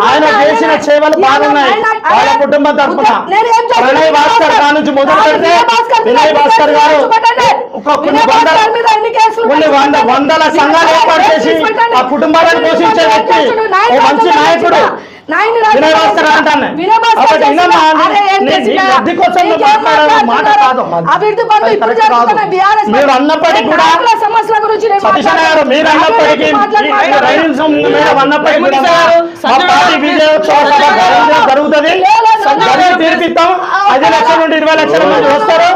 ఆయన చేసిన సేవలు బాగున్నాయి వాళ్ళ కుటుంబం తరఫున. వినయ్ భాస్కర్ గారి నుంచి మొదలు పెడితే వినయ్ భాస్కర్ గారు కొన్ని వందల సంఘాలు ఏర్పాటు చేసి ఆ కుటుంబాలను పోషించే వ్యక్తి, ఓ మంచి నాయకుడు వినయ్ భాస్కర్ అంటాను. మీరు అన్నప్పటికీ కూడా సతీష్ గారు మీరు అన్నప్పటికీ జరుగుతుంది. తీర్పిస్తాం 10 లక్షల నుండి 20 లక్షల మంది వస్తారు.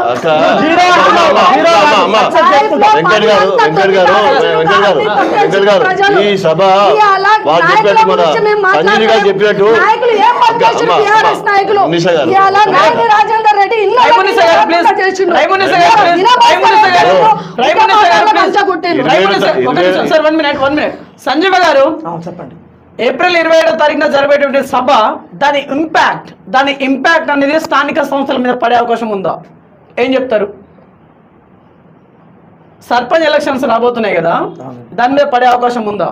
వెంకట్ గారు ఈ సభ వాళ్ళు చెప్పినట్టు మన సంజయ్ గారు చెప్పినట్టు సంజీవ గారు చెప్పండి. ఏప్రిల్ 27వ తారీఖున జరిగేటువంటి సభ దాని ఇంపాక్ట్ అనేది స్థానిక సంస్థల మీద పడే అవకాశం ఉందా? ఏం చెప్తారు? సర్పంచ్ ఎలక్షన్స్ రాబోతున్నాయి కదా, దాని మీద పడే అవకాశం ఉందా?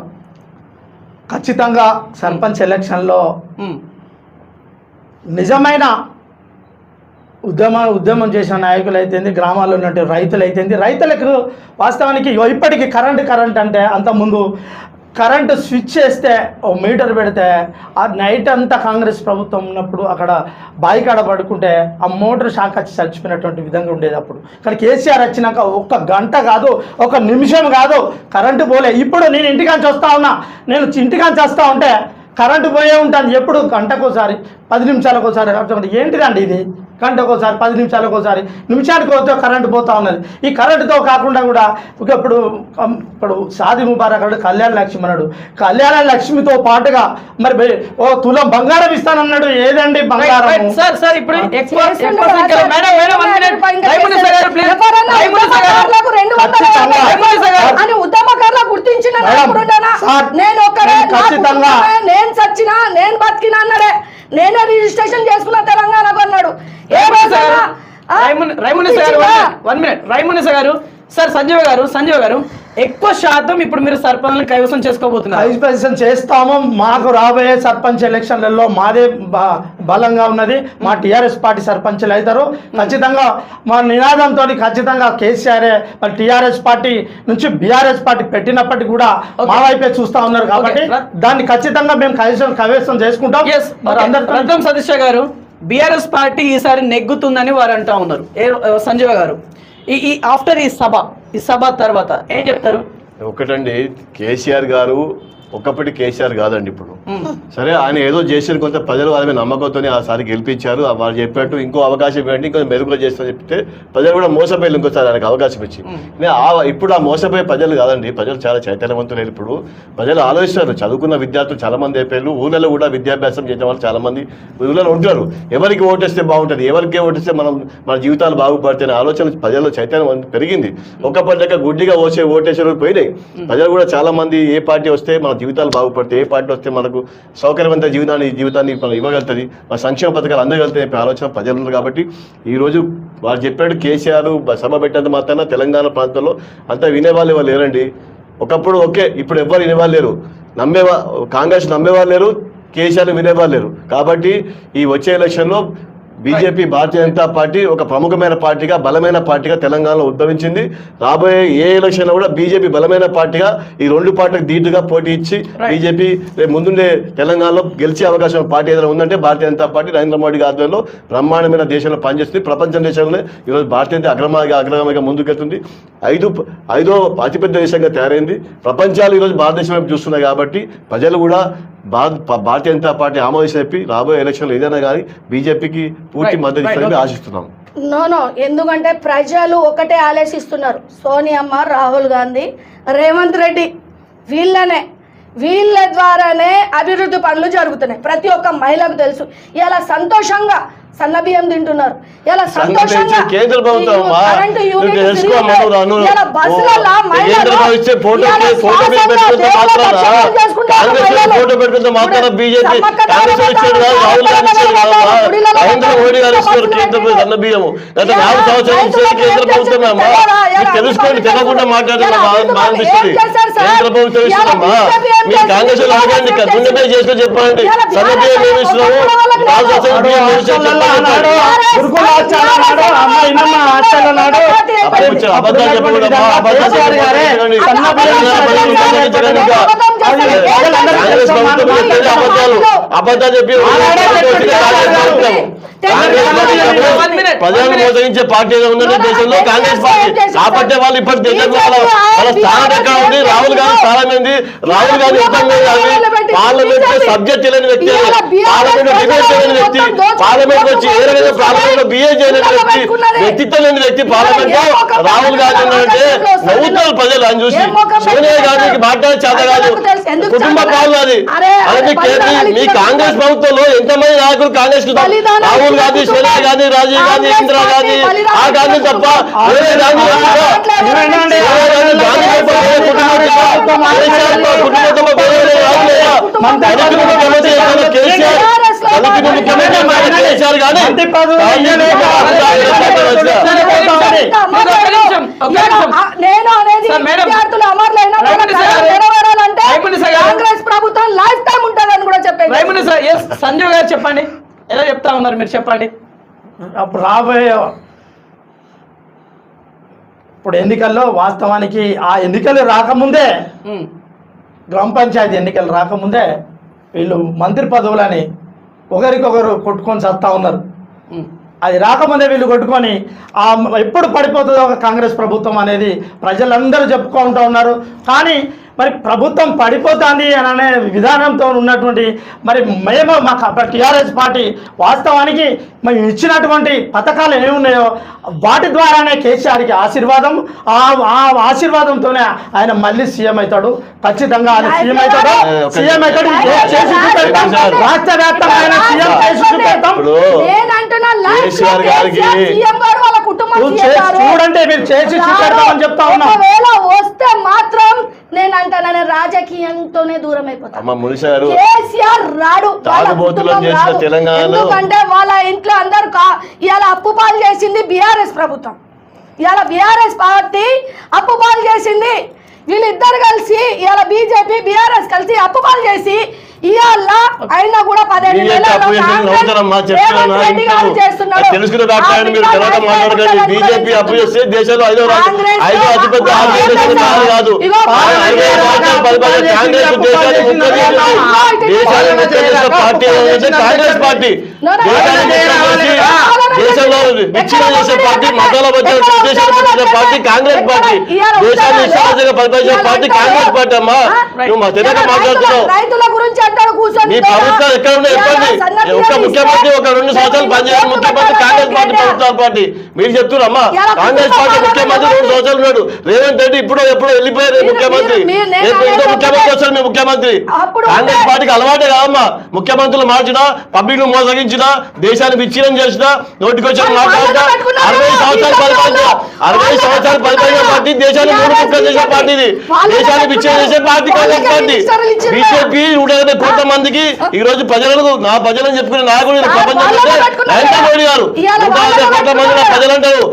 ఖచ్చితంగా సర్పంచ్ ఎలక్షన్లో నిజమైన ఉద్యమం చేసిన నాయకులు అయితేంది, గ్రామాల్లో ఉన్నట్టు రైతులు అయితేంది, రైతులకు వాస్తవానికి ఇప్పటికీ కరెంట్ అంటే అంతకుముందు కరెంటు స్విచ్ చేస్తే ఓ మీటర్ పెడితే ఆ నైట్ అంతా కాంగ్రెస్ ప్రభుత్వం ఉన్నప్పుడు అక్కడ బాయికాడ పడుకుంటే ఆ మోటార్ షాక్ వచ్చి చచ్చిపోయినటువంటి విధంగా ఉండేది అప్పుడు. కానీ కేసీఆర్ వచ్చినాక 1 గంట కాదు, 1 నిమిషం కాదు కరెంటు పోలే. ఇప్పుడు నేను ఇంటికాంచి వస్తా ఉన్నా, నేను ఇంటికాంచి వస్తా ఉంటే కరెంటు పోయే ఉంటుంది. ఎప్పుడు గంటకోసారి 10 నిమిషాలకోసారి. ఏంటిదండి ఇది? గంటకోసారి 10 నిమిషాలకోసారి, నిమిషానికి పోతే కరెంటు పోతా ఉన్నది. ఈ కరెంటుతో కాకుండా కూడా ఇప్పుడు షాదీ ముబారక్ అన్నాడు, కళ్యాణ లక్ష్మి అన్నాడు. కళ్యాణ లక్ష్మితో పాటుగా మరి ఓ తులం బంగారం ఇస్తానన్నాడు. ఏదండి బంగారం? ఉద్యమకారులు గుర్తించిన నేను చచ్చినా నేను బతికినా అన్నాడే. నేనే రిజిస్ట్రేషన్ చేసుకున్న తెలంగాణకు అన్నాడు. రైమునిస గారు సార్ సంజీవ గారు ఎక్కువ శాతం ఇప్పుడు మీరు సర్పంచ్ని కైవసం చేసుకోబోతున్నారు. కైవసం చేస్తాము. మాకు రాబోయే సర్పంచ్ ఎలక్షన్లలో మాదే బలంగా ఉన్నది. మా టీఆర్ఎస్ పార్టీ సర్పంచ్లు అవుతారు ఖచ్చితంగా. మా నినాదంతో ఖచ్చితంగా కేసీఆర్ మరి టీఆర్ఎస్ పార్టీ నుంచి బీఆర్ఎస్ పార్టీ పెట్టినప్పటికీ కూడా మా వైపే చూస్తా ఉన్నారు కాబట్టి దాన్ని ఖచ్చితంగా మేము కైవసం చేసుకుంటాం. రత్నం సతీష్ గారు, బీఆర్ఎస్ పార్టీ ఈసారి నెగ్గుతుందని వారు అంటా ఉన్నారు. సంజీవ గారు, ఈ ఆఫ్టర్ ఈ సభ తర్వాత ఏం చెప్తారు? ఒకటండి, కేసీఆర్ గారు ఒకప్పటి కేసీఆర్ కాదండి ఇప్పుడు. సరే, ఆయన ఏదో చేసిన కొంత ప్రజలు వాళ్ళ మీద నమ్మకంతో ఆసారి గెలిపించారు. వాళ్ళు చెప్పినట్టు ఇంకో అవకాశం ఇవ్వండి, ఇంకో మెరుగులు చేస్తామని చెప్తే ప్రజలు కూడా మోసపోయి ఇంకోసారి ఆయనకు అవకాశం ఇచ్చి ఇప్పుడు ఆ మోసపోయే ప్రజలు కాదండి. ప్రజలు చాలా చైతన్యవంతులు. ఇప్పుడు ప్రజలు ఆలోచిస్తారు. చదువుకున్న విద్యార్థులు చాలా మంది అయిపోయారు. ఊళ్ళలో కూడా విద్యాభ్యాసం చేసిన వాళ్ళు చాలా మంది ఊళ్ళలో ఉంటారు. ఎవరికి ఓటేస్తే బాగుంటుంది, ఎవరికి ఓటేస్తే మన జీవితాలు బాగుపడతాయనే ఆలోచన ప్రజల్లో చైతన్యం పెరిగింది. ఒక్కప్పటిక గుడ్డిగా ఓటేసే పోయినాయి. ప్రజలు కూడా చాలా మంది ఏ పార్టీ వస్తే మన జీవితాలు బాగుపడతాయి, ఏ పార్టీ వస్తే మనకు సౌకర్యవంత జీవితాన్ని మనం ఇవ్వగలుగుతుంది, మన సంక్షేమ పథకాలు అందగలుగుతాయి ఆలోచన ప్రజలు ఉన్నారు. కాబట్టి ఈరోజు వాళ్ళు చెప్పాడు కేసీఆర్ సభ పెట్టేంత మాత్రాన తెలంగాణ ప్రాంతంలో అంతా వినేవాళ్ళు వాళ్ళు లేరండి. ఒకప్పుడు ఓకే, ఇప్పుడు ఎవ్వరు వినేవాళ్ళు లేరు. కాంగ్రెస్ నమ్మేవాళ్ళు లేరు, కేసీఆర్ వినేవాళ్ళు లేరు. కాబట్టి ఈ వచ్చే ఎలక్షన్లో బీజేపీ భారతీయ జనతా పార్టీ ఒక ప్రముఖమైన పార్టీగా బలమైన పార్టీగా తెలంగాణలో ఉద్భవించింది. రాబోయే ఏ ఎలక్షన్ కూడా బీజేపీ బలమైన పార్టీగా ఈ రెండు పార్టీలకు ధీటుగా పోటీ ఇచ్చి బీజేపీ ముందుండే తెలంగాణలో గెలిచే అవకాశం పార్టీ ఏదైనా ఉందంటే భారతీయ జనతా పార్టీ నరేంద్ర మోడీ ఆధ్వర్యంలో బ్రహ్మాండమైన దేశంలో పనిచేస్తుంది. ప్రపంచ దేశంలో ఈరోజు భారతీయ జనతా అగ్రగామిగా ముందుకెళ్తుంది. ఐదో అతిపెద్ద దేశంగా తయారైంది. ప్రపంచాలు ఈరోజు భారతదేశం వైపు చూస్తున్నాయి. కాబట్టి ప్రజలు కూడా భారతీయ జనతా పార్టీ ఆమోదించి చెప్పి రాబోయే ఎలక్షన్లు ఏదైనా కానీ బీజేపీకి పూర్తి మద్దతు ఇస్తారని ఆశిస్తున్నాం. నో, ఎందుకంటే ప్రజలు ఒకటే ఆలోచిస్తున్నారు. సోనియమ్మ, రాహుల్ గాంధీ, రేవంత్ రెడ్డి వీళ్ళ ద్వారానే అభివృద్ధి పనులు జరుగుతున్నాయి. ప్రతి ఒక్క మహిళకు తెలుసు. ఇలా సంతోషంగా సన్న బియ్యం తింటున్నారు. ఇలా సంతోషంగా కేంద్ర ప్రభుత్వం ఫోటో పెట్టుకుంటే మాత్రం బీజేపీ నరేంద్ర మోడీ గారు ఇస్తున్నారు కేంద్ర సన్న బియ్యము. గత 4 సంవత్సరాల నుంచి కేంద్ర ప్రభుత్వం తెలుసుకోండి, తెలియకుండా మాట్లాడుతున్నాం. కేంద్ర ప్రభుత్వం ఇస్తున్నామా? మీ కాంగ్రెస్ అడగండి, గుండెపై చేసుకొని చెప్పండి. సన్న బియ్యం ఏమి ఇస్తున్నాము, అబద్ధాలు చెప్పకూడదు. అబద్ధాలు చెప్పి ప్రజలను మోసగించే పార్టీ ఏదో ఉందంటే దేశంలో కాంగ్రెస్ పార్టీ. కాబట్టి వాళ్ళు ఇప్పటి దేశంలో వాళ్ళ స్థానం ఎక్కడ ఉంది? రాహుల్ గాంధీ స్థానం ఏంది? రాహుల్ గాంధీ పార్లమెంట్ సబ్జెక్ట్ లేని వ్యక్తి, పార్లమెంట్ డిబేట్ చేయలేని వ్యక్తి, పార్లమెంట్ వచ్చి ఏ రకంగా పార్లమెంట్ లో బిహేవ్ చేయలేని వ్యక్తి, వ్యక్తిత్వం లేని వ్యక్తి పార్లమెంట్ లో రాహుల్ గాంధీ అంటే నవ్వుతారు ప్రజలు అని చూసి. సోనియా గాంధీకి మాట్లాడే చేత కాదు, కుటుంబ పాలన అది. అలాగే మీ కాంగ్రెస్ ప్రభుత్వంలో ఎంతమంది నాయకులు కాంగ్రెస్ రాహుల్ గాంధీ, సోనియా గాంధీ, రాజీవ్ గాంధీ, ఇందిరా గాంధీ, ఆ గాంధీ తప్ప వేరే గాంధీ నేను అనేది విద్యార్థులు అమరులైన కాంగ్రెస్ ప్రభుత్వం లైఫ్ టైం ఉంటుందని కూడా చెప్పారు. సంజయ్ గారు చెప్పండి, ఎలా చెప్తా ఉన్నారు మీరు చెప్పండి. అప్పుడు రాబోయే ఇప్పుడు ఎన్నికల్లో వాస్తవానికి ఆ ఎన్నికలు రాకముందే, గ్రామ పంచాయతీ ఎన్నికలు రాకముందే వీళ్ళు మంత్రి పదవులని ఒకరికొకరు కొట్టుకొని చస్తా ఉన్నారు. అది రాకముందే వీళ్ళు కొట్టుకొని ఎప్పుడు పడిపోతుందో ఒక కాంగ్రెస్ ప్రభుత్వం అనేది ప్రజలందరూ చెప్పుకుంటూ ఉన్నారు. కానీ మరి ప్రభుత్వం పడిపోతుంది అని అనే విధానంతో ఉన్నటువంటి మరి మేము మా టీఆర్ఎస్ పార్టీ వాస్తవానికి మేము ఇచ్చినటువంటి పథకాలు ఏమి ఉన్నాయో వాటి ద్వారానే కేసీఆర్కి ఆశీర్వాదం, ఆ ఆశీర్వాదంతోనే ఆయన మళ్ళీ సీఎం అవుతాడు. ఖచ్చితంగా ఆయన సీఎం అవుతాడు. చేసి చూపెడతాం, రాష్ట్ర వ్యాప్తంగా సీఎం చేసి చూపెడతాం. చూడండి, మీరు చేసి చూపెడతామని చెప్తా ఉన్నాం. వస్తే మాత్రం నేను అంటాను రాజకీయంతోనే దూరం అయిపోతాను. కేసీఆర్ రాడు, ఎందుకంటే వాళ్ళ ఇంట్లో అందరు ఇవాళ అప్పు పాలు చేసింది బీఆర్ఎస్ ప్రభుత్వం. ఇవాళ బీఆర్ఎస్ పార్టీ అప్పు పాలు చేసింది. వీళ్ళిద్దరు కలిసి ఇవాళ బీజేపీ బీఆర్ఎస్ కలిసి అప్పుపాలు చేసి ఇవాళ అయినా కూడా 15 నెలల్లో తెలుసుకునే డాక్టర్ మీరు తర్వాత మాట్లాడకండి. బీజేపీ అప్పు చేస్తే దేశంలో ఐదో అతిపెద్ద కాదు. కాంగ్రెస్ దేశాన్ని పార్టీ కాంగ్రెస్ పార్టీ దేశంలో విచ్ఛిన్నం చేసే పార్టీ, మతాల మధ్య చేసే పార్టీ కాంగ్రెస్ పార్టీ, దేశాన్ని విశ్వాసంగా పరిపాలించే పార్టీ కాంగ్రెస్ పార్టీ. అమ్మా నువ్వు మా తెలియక మాట్లాడుతున్నావు. రైతుల గురించి అంటాడు కూర్చొని. మీ ప్రభుత్వాలు ఎక్కడ ఉన్నాయి చెప్పండి. ఒక ముఖ్యమంత్రి ఒక 2 సంవత్సరాలు పనిచేయాలి ముఖ్యమంత్రి కాంగ్రెస్ పార్టీ ప్రభుత్వాల పార్టీ. మీరు చెప్తున్నారు అమ్మా కాంగ్రెస్ పార్టీ ముఖ్యమంత్రి 2 సంవత్సరాలు ఉన్నాడు. రేవంత్ రెడ్డి ఎప్పుడో వెళ్ళిపోయారు ముఖ్యమంత్రి. ఇంకో ముఖ్యమంత్రి వస్తారు మీ ముఖ్యమంత్రి. కాంగ్రెస్ పార్టీకి అలవాటే కాదమ్మా. ముఖ్యమంత్రులు మార్చినా, పబ్లిక్ ను మోసగించినా, దేశాన్ని విచ్ఛిన్నం చేసినా, నోటికొచ్చిన మాట్లాడినా 60 సంవత్సరాలు పరిపాలన పార్టీ, దేశాన్ని 3 ముక్కలు చేసే పార్టీది, దేశాన్ని విచ్ఛిన్నం చేసే పార్టీ కాంగ్రెస్ పార్టీ. బీజేపీ 150 కోట్ల మందికి ఈ రోజు ప్రజలకు నా ప్రజలను చెప్పుకునే నాయకుడు ప్రపంచం నరేంద్ర మోడీ గారు. 150 కోట్ల మంది నా ప్రజలు అంటారు.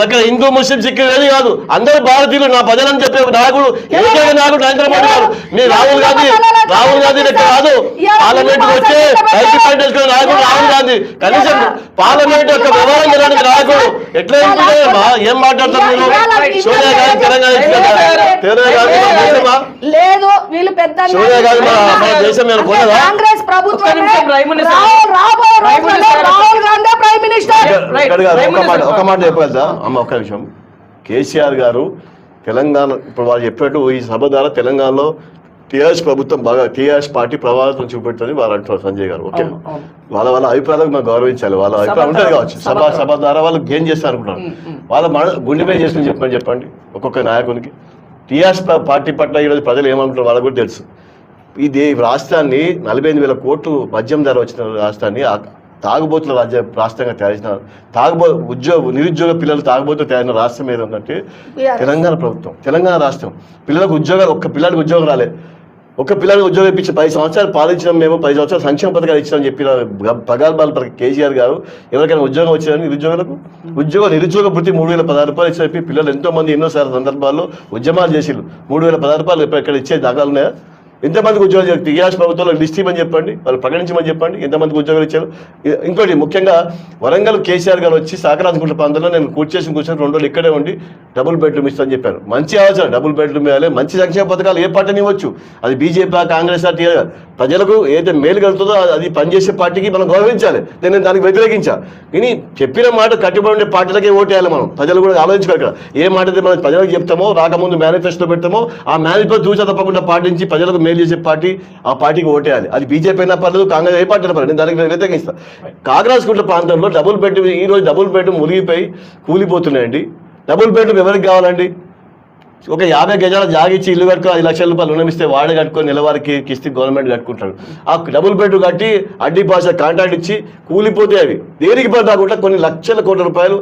ఇక్కడ హిందూ ముస్లిం సిక్కు ఏది కాదు, అందరూ భారతీయులు నా ప్రజలని చెప్పే నాయకుడు ఏకైక నాయకుడు నరేంద్ర మోడీ గారు. మీరు రాహుల్ గాంధీ లెక్క కాదు. పార్లమెంట్ వచ్చే ఐటీ పార్టీ వేసుకునే నాయకుడు రాహుల్ గాంధీ. కనీసం పార్లమెంట్ యొక్క వ్యవహారం చేయడానికి నాయకుడు ఎట్లా ఎంపికమ్మా? ఏం మాట్లాడతారు మీరు? సోనియా గాంధీ తెలంగాణ దేశమా? లేదు వీళ్ళు పెద్ద సోనియా గాంధీ మన దేశం మీద కొన్నదా? కాంగ్రెస్ ప్రభుత్వం రాహుల్ గాంధీ ప్రైమ్ మినిస్టర్. ఒక మాట చెప్పగలుగుతా అమ్మ? ఒక్క విషయం. కేసీఆర్ గారు తెలంగాణ ఇప్పుడు వాళ్ళు చెప్పినట్టు ఈ సభ ద్వారా తెలంగాణలో టీఆర్ఎస్ ప్రభుత్వం బాగా టీఆర్ఎస్ పార్టీ ప్రభావితం చూపెడుతుంది వాళ్ళు అంటున్నారు సంజయ్ గారు. ఓకే, వాళ్ళ అభిప్రాయాలకు మనం గౌరవించాలి. వాళ్ళ అభిప్రాయం ఉంటుంది కావచ్చు. సభ ద్వారా వాళ్ళు గెయిన్ చేస్తారు అనుకున్నారు. వాళ్ళ గుండెపై చేసుకుని చెప్పండి ఒక్కొక్క నాయకునికి. టీఆర్ఎస్ పార్టీ పట్ల ఈరోజు ప్రజలు ఏమనుకుంటారు వాళ్ళకు కూడా తెలుసు. ఇది రాష్ట్రాన్ని 45,000 కోట్లు మద్యం ధర వచ్చిన రాష్ట్రాన్ని తాగుబోతుల రాష్ట్రంగా తయారైన నిరుద్యోగ పిల్లలు తాగుబోతులు తయారైన రాష్ట్రం ఏదో ఉందంటే తెలంగాణ ప్రభుత్వం, తెలంగాణ రాష్ట్రం. పిల్లలకు ఉద్యోగాలు, ఒక్క పిల్లలకు ఉద్యోగం రాలే. ఒక పిల్లలకు ఉద్యోగం ఇప్పించి 10 సంవత్సరాలు పాలించడం, మేము 10 సంవత్సరాలు సంక్షేమ పథకాలు ఇచ్చామని చెప్పిన ప్రగల్భాలు కేసీఆర్ గారు. ఎవరికైనా ఉద్యోగం వచ్చిందని నిరుద్యోగులకు నిరుద్యోగ వృత్తి 3,016 రూపాయలు ఇచ్చి చెప్పి పిల్లలు ఎంతో మంది ఎన్నోసార్లు సందర్భాల్లో ఉద్యమాలు చేసిళ్ళు. 3,016 రూపాయలు ఇక్కడ ఇచ్చే దాఖలు ఉన్నాయా? ఎంతమందికి ఉద్యోగాలు టీఆర్ఎస్ ప్రభుత్వంలో లిస్ట్ ఇవ్వమని చెప్పండి, వాళ్ళు ప్రకటించమని చెప్పండి ఎంతమందికి ఉద్యోగాలు ఇచ్చారు. ఇంకోటి ముఖ్యంగా వరంగల్ కేసీఆర్ గారు వచ్చి సాకరాజుకుంట ప్రాంతంలో నేను కూర్చొని 2 రోజులు ఇక్కడే ఉండి డబుల్ బెడ్రూమ్ ఇస్తాను చెప్పారు. మంచి ఆలోచన, డబుల్ బెడ్రూమ్ ఇవ్వాలి. మంచి సంక్షేమ పథకాలు ఏ పార్టీని ఇవ్వచ్చు, అది బీజేపీ కాంగ్రెస్ టీఆర్. ప్రజలకు ఏదైతే మేలు కలుగుతుందో అది పనిచేసే పార్టీకి మనం గౌరవించాలి. నేను దానికి వ్యతిరేకించా. కానీ చెప్పిన మాట కట్టుబడి ఉండే పార్టీలకే ఓటేయాలి మనం. ప్రజలు కూడా ఆలోచించాలి. ఇక్కడ ఏ మాట అయితే మనం ప్రజలకు చెప్తామో, రాకముందు మేనిఫెస్టో పెడతామో ఆ మేనిఫెస్టో చూసా తప్పకుండా పాటించి ప్రజలకు మేలు చేసే పార్టీ ఆ పార్టీకి ఓటేయాలి. అది బీజేపీ అయినా పర్లేదు, కాంగ్రెస్ ఏ పార్టీ అయినా పర్లేదు. నేను దానికి వ్యతిరేకిస్తాను. కాకరాజుకుంట ప్రాంతంలో డబుల్ బెడ్రూమ్ ఈ రోజు డబుల్ బెడ్రూమ్ మునిగిపోయి కూలిపోతున్నాయండి. డబుల్ బెడ్రూమ్ ఎవరికి కావాలండి? ఒక 50 గజాల జాగిచ్చి ఇల్లు కట్టుకుని 5 లక్షల రూపాయలు రుణం ఇస్తే వాడే కట్టుకొని నెలవారికి కిస్తీ గవర్నమెంట్ కట్టుకుంటాడు. ఆ డబుల్ బెడ్ కట్టి అడ్డీ భాష కాంట్రాక్ట్ ఇచ్చి కూలిపోతే అవి దేనికి పడకుండా కొన్ని లక్షల కోట్ల రూపాయలు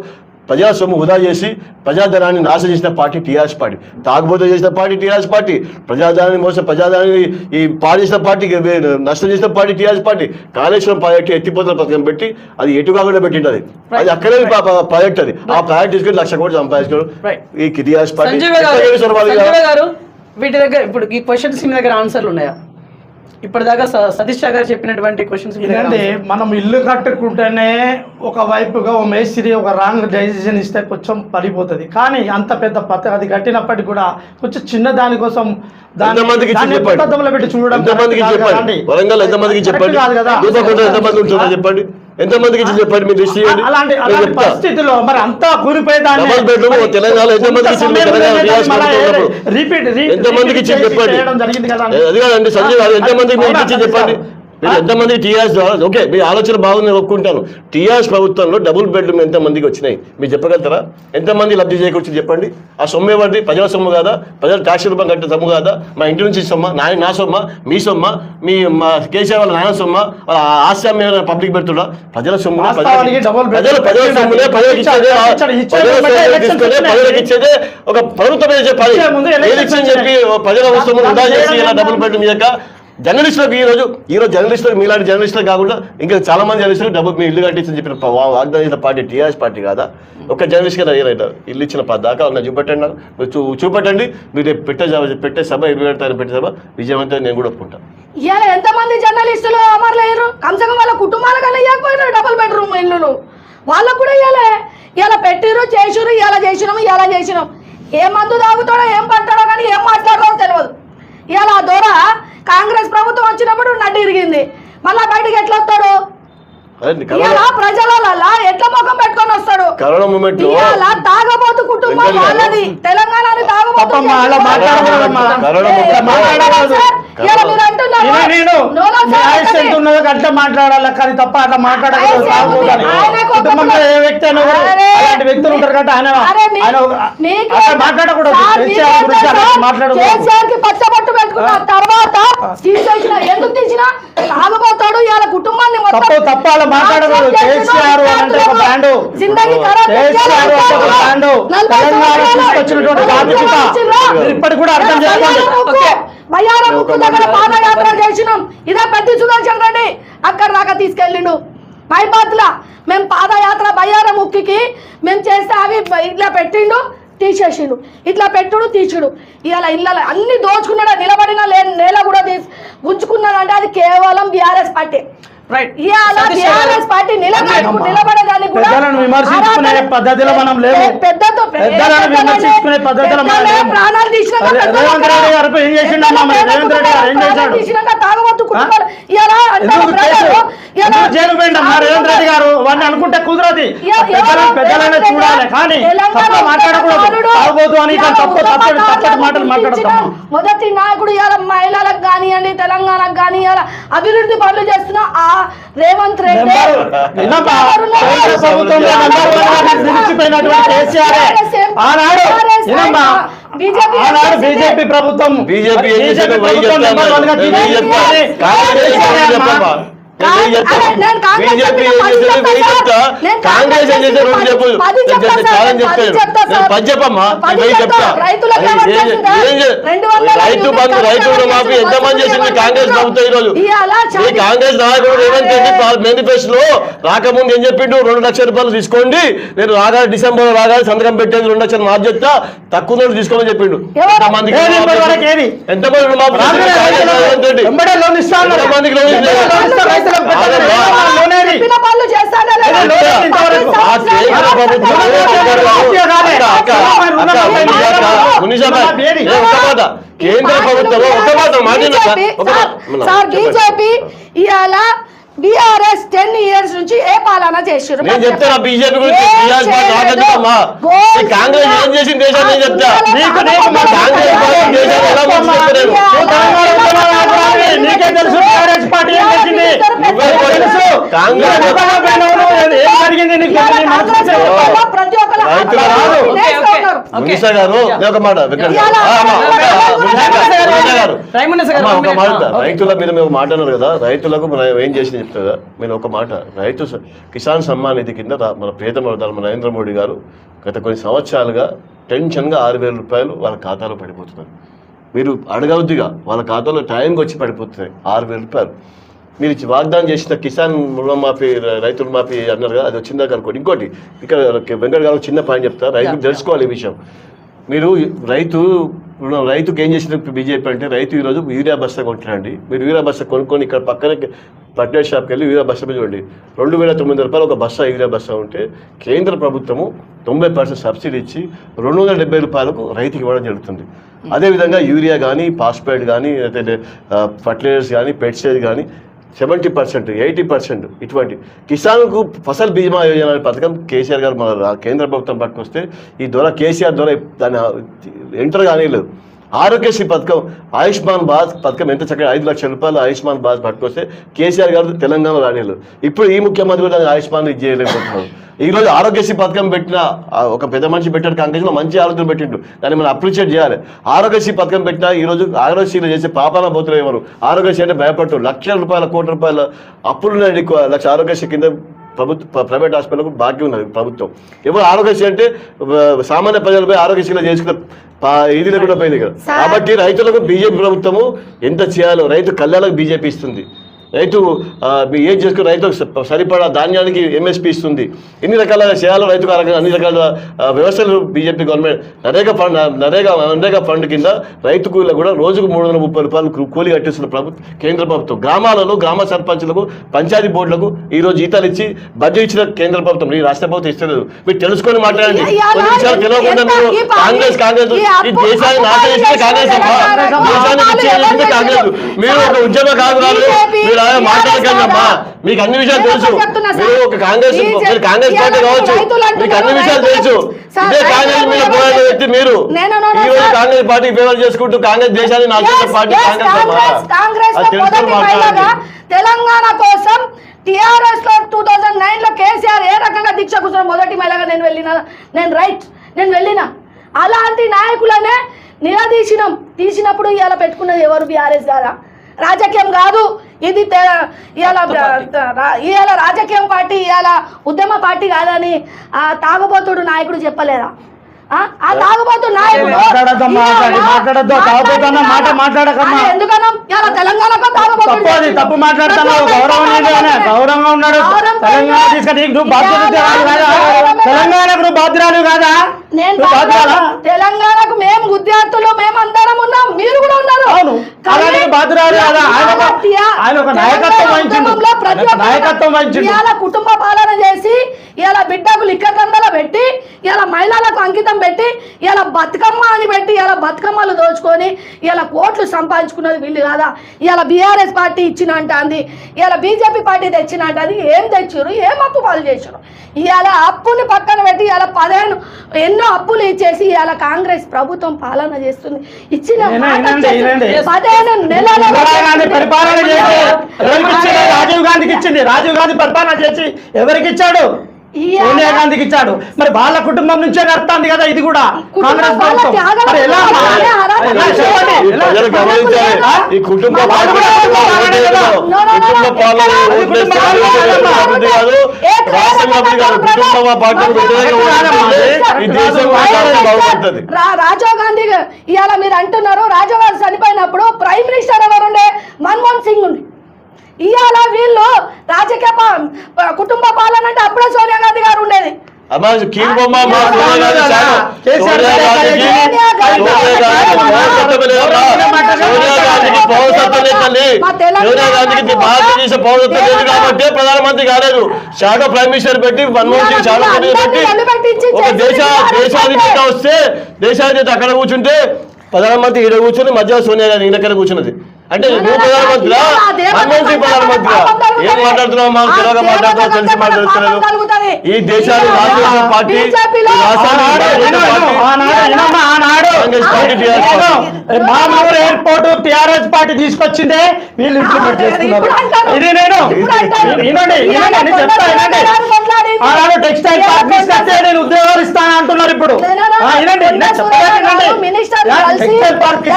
ప్రజా సొమ్ము వృధా చేసి ప్రజాధనాన్ని నాశనం చేసిన పార్టీ టీఆర్ఎస్ పార్టీ. తాగుబోతు చేసిన పార్టీ టీఆర్ఎస్ పార్టీ. ప్రజాధనాన్ని ప్రజాధనాన్ని ఈ పాడు చేసిన పార్టీ, నష్టం చేసిన party TRS party. Kaleshwaram project ఎత్తిపోతల పథకం పెట్టి అది ఎటు కాకుండా పెట్టింది. అది అక్కడే ప్రాజెక్ట్. అది ఆ ప్రాజెక్ట్ తీసుకొని 1,00,000 కోట్లు సంపాదించుకోవడం ఈ టీఆర్ఎస్ పార్టీ. వీటి దగ్గర ఇప్పుడు ఈ క్వశ్చన్స్ మీ దగ్గర ఆన్సర్లు ఉన్నాయా? ఇప్పటిదాకా సతీష్ గారు చెప్పినటువంటి క్వశ్చన్స్ ఏంటంటే మనం ఇల్లు కట్టుకుంటేనే ఒక వైపుగా ఓ మేస్త్రి ఒక రాంగ్ డెసిషన్ ఇస్తే కొంచెం పడిపోతుంది. కానీ అంత పెద్ద అది కట్టినప్పటికీ కూడా కొంచెం చిన్న దానికోసం ఎంతమందికి చెప్పండి, వరంగల్ ఎంతమందికి చెప్పండి, ఎంతమంది ఉంటుందో చెప్పండి, ఎంతమందికి చెప్పండి. మీరు లిస్ట్ చేయండి. పరిస్థితిలో మరి అంతా కూలిపోయేదాన్ని తెలంగాణ ఎంతమందికి ఎంతమందికి చెప్పండి. అది కాదండి సంజయ్ గారు, ఎంతమందికి మీరు ఇచ్చి చెప్పండి. మీరు ఎంతమంది టీఆర్ఎస్ ఓకే మీ ఆలోచన బాగుంది ఒప్పుకుంటాను. టీఆర్ఎస్ ప్రభుత్వంలో డబుల్ బెడ్రూమ్ ఎంతమందికి వచ్చినాయి మీరు చెప్పగలుగుతారా? ఎంతమంది లబ్ధి చేకూర్చి చెప్పండి. ఆ సొమ్ము ఎవరిది? ప్రజల సొమ్ము కాదా? ప్రజలు ట్యాక్స్ రూపం కట్టే సొమ్ము కాదా? మా ఇంటి నుంచి సొమ్మ, నా సొమ్మ, మీ సొమ్మ, మా కేసీఆర్ వాళ్ళ నాన్న సొమ్మ, వాళ్ళ ఆశయం పబ్లిక్ పెడుతున్నా? ప్రజల సొమ్ము ప్రజలకు ఇచ్చేదే ఒక ప్రభుత్వం చెప్పాలి. చెప్పి ప్రజల సొమ్ము వృధా చేసి డబుల్ బెడ్రూమ్ ఇయ్యక జర్నలిస్టులకు ఈరోజు జర్నలిస్టులకు మీలాంటి జర్నలిస్టులు కాకుండా ఇంకా చాలా మంది జర్నలిస్టులకు డబ్బు మీ ఇల్లు కట్టించని చెప్పిన వాగ్దానం చేసిన పార్టీ టీఆర్ఎస్ పార్టీ కాదా? ఒక జర్నలిస్ట్ గా అయ్యారు ఇల్లు ఇచ్చిన దాకా ఉన్న చూపెట్టండి నాకు, చూపెట్టండి. మీరు పెట్టే సభ 27వ తారీఖు పెట్టే సభ విజయవంతం నేను కూడా ఒప్పుకుంటాను. ఇవాళ ఎంతమంది జర్నలిస్టులు అమరులయ్యారు? కమ్సకం వాళ్ళ కుటుంబాల కన్నా ఇవ్వకపోయినారు డబుల్ బెడ్రూమ్ ఇల్లులు. వాళ్ళకు కూడా ఇలా పెట్టిరు, చేసిరు, ఇలా చేసినాం. ఏ మందు తాగుతాడో, ఏం పంటాడో కానీ ఏం మాట్లాడదో తెలియదు. ఇలా దొర కాంగ్రెస్ ప్రభుత్వం వచ్చినప్పుడు నడ్డి ఇరిగింది, మళ్ళా బయటకు ఎట్లా వస్తాడు? ఇలా ప్రజల ఎట్లా ముఖం పెట్టుకొని వస్తాడు? కరోనా మూమెంట్ లో తాగబోతు కుటుంబం వాళ్ళది, తెలంగాణని తాగబోతు అట్లా మాట్లాడాలి కానీ తప్ప అట్లా మాట్లాడకూడదు. కుటుంబంలో ఏ వ్యక్తి అయినా అలాంటి వ్యక్తులు ఉంటారు కాబట్టి ఆయన మాట్లాడకూడదు. కేసీఆర్ కి పచ్చబట్టు పెట్టుకున్న తర్వాత తీసేసిన, ఎందుకు తీసినా తాగబోతాడు ఇలా కుటుంబాన్ని తప్ప అలా మాట్లాడకూడదు. కేసీఆర్ అంటే ఒక బ్రాండ్, కేసీఆర్ అంటే ఒక బ్రాండ్, తెలంగాణ తీసుకొచ్చినటువంటి బాధ్యత ఇప్పటికి కూడా అర్థం చేసుకోండి. బయ్యార ముక్కు దగ్గర పాదయాత్ర చేసినాం, ఇదే పెద్ద సుదర్శన్ రెడ్డి అక్కడ దాకా తీసుకెళ్ళిండు. మైబాద్ లా మేము పాదయాత్ర బయ్యార ముక్కికి మేము చేస్తే అవి ఇట్లా పెట్టిండు, తీసేసిండు. ఇట్లా పెట్టుడు తీసుడు. ఇవాళ ఇళ్ళ అన్ని దోచుకున్నాడు, నిలబడిన నేల కూడా గుంజుకున్నాడు. అంటే అది కేవలం బీఆర్ఎస్ పార్టీ. బీఆర్ఎస్ పార్టీ నిలబడేదాన్ని కూడా విమర్శించుకునే పద్ధతిలో మనం లేము. విమర్శించుకునే పద్ధతిలో ప్రాణాలు తీసినాక తాగవద్దు కుటుంబాలు జైలు పోయిండమ్మా రేవంత్ రెడ్డి గారు. వాడిని అనుకుంటే కుదరది, పెద్దలనే చూడాలి కానీ మాట్లాడకూడదు. తాగబోతు అని తప్పటి మాటలు మాట్లాడతాం. మొదటి నాయకుడు ఇవాళ మహిళలకు కానివ్వండి, తెలంగాణకు కానీ ఇవాళ అభివృద్ధి పనులు చేస్తున్న ఆ రేవంత్ రెడ్డి బీజేపీ ప్రభుత్వం కాంగ్రెస్ ఏం చేసే రోజు చెప్పు చెప్పమ్మా. రైతు బంధు, రైతు రుణమాఫీ ఎంతమంది చేసింది కాంగ్రెస్ ప్రభుత్వం. ఈ రోజు ఈ కాంగ్రెస్ నాయకుడు రేవంత్ రెడ్డి మేనిఫెస్టోలో రాకముందు ఏం చెప్పిండు? 2 లక్షల రూపాయలు తీసుకోండి, నేను రాగానే డిసెంబర్ రాగానే సంతకం పెట్టేది 2 లక్షలు మార్చి చెప్తా, తక్కువ నోటు తీసుకోమని చెప్పిండు. ఎంతమందికి కేంద్ర ప్రభుత్వం బీజేపీ ఇవాళ బీఆర్ఎస్ 10 years నుంచి ఏ పాలన చేశారు? నేను చెప్తాను బీజేపీ గురించి. కాంగ్రెస్ ఏం చేసింది దేశాన్ని నేను చెప్తా. మునిషా గారు ఒక మాట, రైతుల మీద మేము మాట్లాడారు కదా, రైతులకు మనం ఏం చేసి చెప్తుందా మీరు ఒక మాట. రైతు కిసాన్ సమ్మాన్ నిధి కింద మన ప్రియతమ ప్రధాని నరేంద్ర మోడీ గారు గత కొన్ని సంవత్సరాలుగా టెన్షన్గా 6,000 రూపాయలు వాళ్ళ ఖాతాలో పడిపోతున్నారు. మీరు అడగవద్దుగా, వాళ్ళ ఖాతాలో టైంకి వచ్చి పడిపోతున్నాయి 6,000 రూపాయలు. మీరు వాగ్దానం చేసిన కిసాన్ రుణమాఫీ, రైతు రుణమాఫీ అన్నారు కదా, అది వచ్చిందాక అనుకోండి. ఇంకోటి ఇక్కడ వెంకట్ గారు చిన్న పాయింట్ చెప్తా, రైతులు తెలుసుకోవాలి ఈ విషయం. మీరు రైతుకి ఏం చేసిన బీజేపీ అంటే, రైతు ఈరోజు యూరియా బస్తా కొంటున్నాండి. మీరు యూరియా బస్తా కొనుక్కొని ఇక్కడ పక్కనే పట్నేట్ షాప్కి వెళ్ళి యూరియా బస్తా మీద చూడండి, 2,900 రూపాయలు ఒక బస్తా యూరియా బస్తా ఉంటే కేంద్ర ప్రభుత్వము 90% సబ్సిడీ ఇచ్చి 270 రూపాయలకు రైతుకి ఇవ్వడం జరుగుతుంది. అదేవిధంగా యూరియా కానీ, ఫాస్ఫేట్ కానీ, అయితే ఫర్టిలైజర్స్ కానీ, పెస్టిసైడ్ కానీ 70%, 80% ఇటువంటి కిసాన్కు ఫసల్ బీమా యోజన అనే పథకం కేసీఆర్ గారు మన కేంద్ర ప్రభుత్వం పట్టుకొస్తే ఈ ద్వారా కేసీఆర్ ద్వారా దాన్ని ఎంటర్ కానీ లేదు. ఆరోగ్యశ్రీ పథకం, ఆయుష్మాన్ భారత్ పథకం ఎంత చక్కగా 5 లక్షల రూపాయలు ఆయుష్మాన్ భారత్ పట్టుకొస్తే కేసీఆర్ గారు తెలంగాణ రానిలు. ఇప్పుడు ఈ ముఖ్యమంత్రి కూడా ఆయుష్మాన్ ఇది చేయలేకపోతున్నారు. ఈరోజు ఆరోగ్యశ్రీ పథకం పెట్టిన ఒక పెద్ద మనిషి పెట్టాడు కాంగ్రెస్లో, మంచి ఆలోచన పెట్టిండు, దాన్ని మనం అప్రిషియేట్ చేయాలి. ఆరోగ్యశ్రీ పథకం పెట్టినా ఈరోజు ఆరోగ్యశ్రీలో చేసే పాపాన పోతులు ఎవరు? ఆరోగ్యశ్రీ అంటే భయపడతారు. లక్షల రూపాయల, కోట్ల రూపాయల అప్పులున్నాయి లక్ష ఆరోగ్యశ్రీ కింద ప్రైవేట్ హాస్పిటల్కు బాకీ ఉన్నది ప్రభుత్వం. ఎవరు ఆరోగ్యశ్రీ అంటే సామాన్య ప్రజలపై ఆరోగ్యశ్రీలో చేసుకునే ఇది లేకుండా పోయింది కదా. కాబట్టి రైతులకు బీజేపీ ప్రభుత్వము ఎంత చేయాలో రైతు కళ్యాణకు బీజేపీ ఇస్తుంది. రైతు ఏం చేసుకుని రైతుకు సరిపడా ధాన్యానికి ఎంఎస్పీ ఇస్తుంది. ఎన్ని రకాల చేయాలో రైతుకు అన్ని రకాల వ్యవస్థలు బీజేపీ గవర్నమెంట్ నరేగా ఫండ్ కింద రైతు కూలీలకు కూడా రోజుకు 330 రూపాయలు కూలీ కట్టిస్తున్న కేంద్ర ప్రభుత్వం. గ్రామాలలో గ్రామ సర్పంచులకు పంచాయతీ బోర్డులకు ఈరోజు జీతాలు ఇచ్చి బడ్జెట్ ఇచ్చిన కేంద్ర ప్రభుత్వం ఈ రాష్ట్ర ప్రభుత్వం ఇస్తలేదు. మీరు తెలుసుకొని మాట్లాడండి. కొన్ని విషయాలు తెలియకుండా మీరు కాంగ్రెస్ ఈ దేశాన్ని నాశనం కాంగ్రెస్ దేశాన్ని కాంగ్రెస్ మీరు ఒక ఉద్యమ కాంగ్రెస్ మాట్లాడకండమ్మా. మీకు అన్ని విషయాలు తెలుసు. మీరు ఒక కాంగ్రెస్ పార్టీ కావచ్చు, మీకు అన్ని విషయాలు తెలుసు. ఇదే కాంగ్రెస్ మీద పోరాడే వ్యక్తి మీరు. ఈ రోజు కాంగ్రెస్ పార్టీ ఫేవర్ చేసుకుంటూ కాంగ్రెస్ దేశాన్ని నాశనం పార్టీ తెలంగాణ కోసం టిఆర్ఎస్ లో 2009 లో కేసీఆర్ ఏ రకంగా దీక్ష కూర్చున్న మొదటి మహిళగా నేను వెళ్ళిన అలాంటి నాయకులనే తీసినప్పుడు ఇవాళ పెట్టుకున్నది ఎవరు? బీఆర్ఎస్ కాదా? రాజకీయం కాదు ఇది. ఇవాళ రాజకీయం పార్టీ, ఇవాళ ఉద్యమ పార్టీ కాదని ఆ తాగుబోతుడు నాయకుడు చెప్పలేదా? ఆ తాగుబోతు నాయకుడు ఎందుకన్నా ఇలా తెలంగాణకు తప్పు మాట్లాడుతున్నావు. గౌరవంగా ఉన్నాడు. తెలంగాణకు బాధ్యురాలు కాదా? తెలంగాణకు మేము విద్యార్థులు మేమందరం ఉన్నాం, మీరు కూడా ఉన్నారు. కుటుంబ పాలన చేసి ఇలా బిడ్డకు లిక్కదండలు పెట్టి ఇలా మహిళలకు అంకితం పెట్టి ఇలా బతుకమ్మ అని పెట్టి ఇలా బతుకమ్మలు దోచుకొని ఇలా కోట్లు సంపాదించుకున్నది వీళ్ళు కాదా? ఇలా బీఆర్ఎస్ పార్టీ ఇచ్చిన అంటుంది, ఇలా బీజేపీ పార్టీ తెచ్చిన అంటుంది. ఏం తెచ్చారు? ఏం అప్పు పాలు చేశారు? ఇవాళ అప్పుని పక్కన పెట్టి ఇలా 15 ఎన్నో అప్పులు ఇచ్చేసి ఇలా కాంగ్రెస్ ప్రభుత్వం పాలన చేస్తుంది. ఇచ్చిన 15 నెలల పరిపాలన చేసి రాజీవ్ గాంధీకి ఇచ్చింది. రాజీవ్ గాంధీ పరిపాలన చేసి ఎవరికి ఇచ్చాడు? సోనియా గాంధీకి ఇచ్చాడు. మరి వాళ్ళ కుటుంబం నుంచే నడుస్తుంది కదా ఇది కూడా కాంగ్రెస్ ప్రభుత్వం. రాజీవ్ గాంధీ ఇవాళ మీరు అంటున్నారు, రాజీవ్ గాంధీ చనిపోయినప్పుడు ప్రైమ్ మినిస్టర్ ఎవరుండే? మన్మోహన్ సింగ్ ఉండి. ఇవాళ వీళ్ళు రాజకీయ కుటుంబ పాలన అంటే అప్పుడే సోనియా గాంధీ గారు ఉండేది. కాబట్టి ప్రధానమంత్రి కాలేదు. షాడో ప్రైమ్ మినిస్టర్ పెట్టి మన్మోహన్ సింగ్ షాడో పెట్టి ఒక దేశాధినేత వస్తే దేశాధినేత అక్కడ కూర్చుంటే ప్రధానమంత్రి ఈడ కూర్చొని మధ్య సోనియా గాంధీ ఈడక్కడ కూర్చున్నది. అంటే నువ్వు ప్రధానమంత్రి మన్మోహన్ సింగ్ ప్రధానమంత్రి ఏం మాట్లాడుతున్నావు? మాకు తెలియక మాట్లాడుతున్నావు, తెలిసి మాట్లాడుతున్నావు. ఈ దేశాన్ని పార్టీ మామూలు ఎయిర్పోర్ట్ టిఆర్ఎస్ పార్టీ తీసుకొచ్చిందే వీళ్ళు ఇంప్లిమెంట్ చేస్తున్నారు. ఇది ఆనాడు టెక్స్టైల్ పార్క్ తీసుకొస్తే నేను ఉద్యోగాలు ఇస్తాను అంటున్నారు. ఇప్పుడు టెక్స్టైల్ పార్క్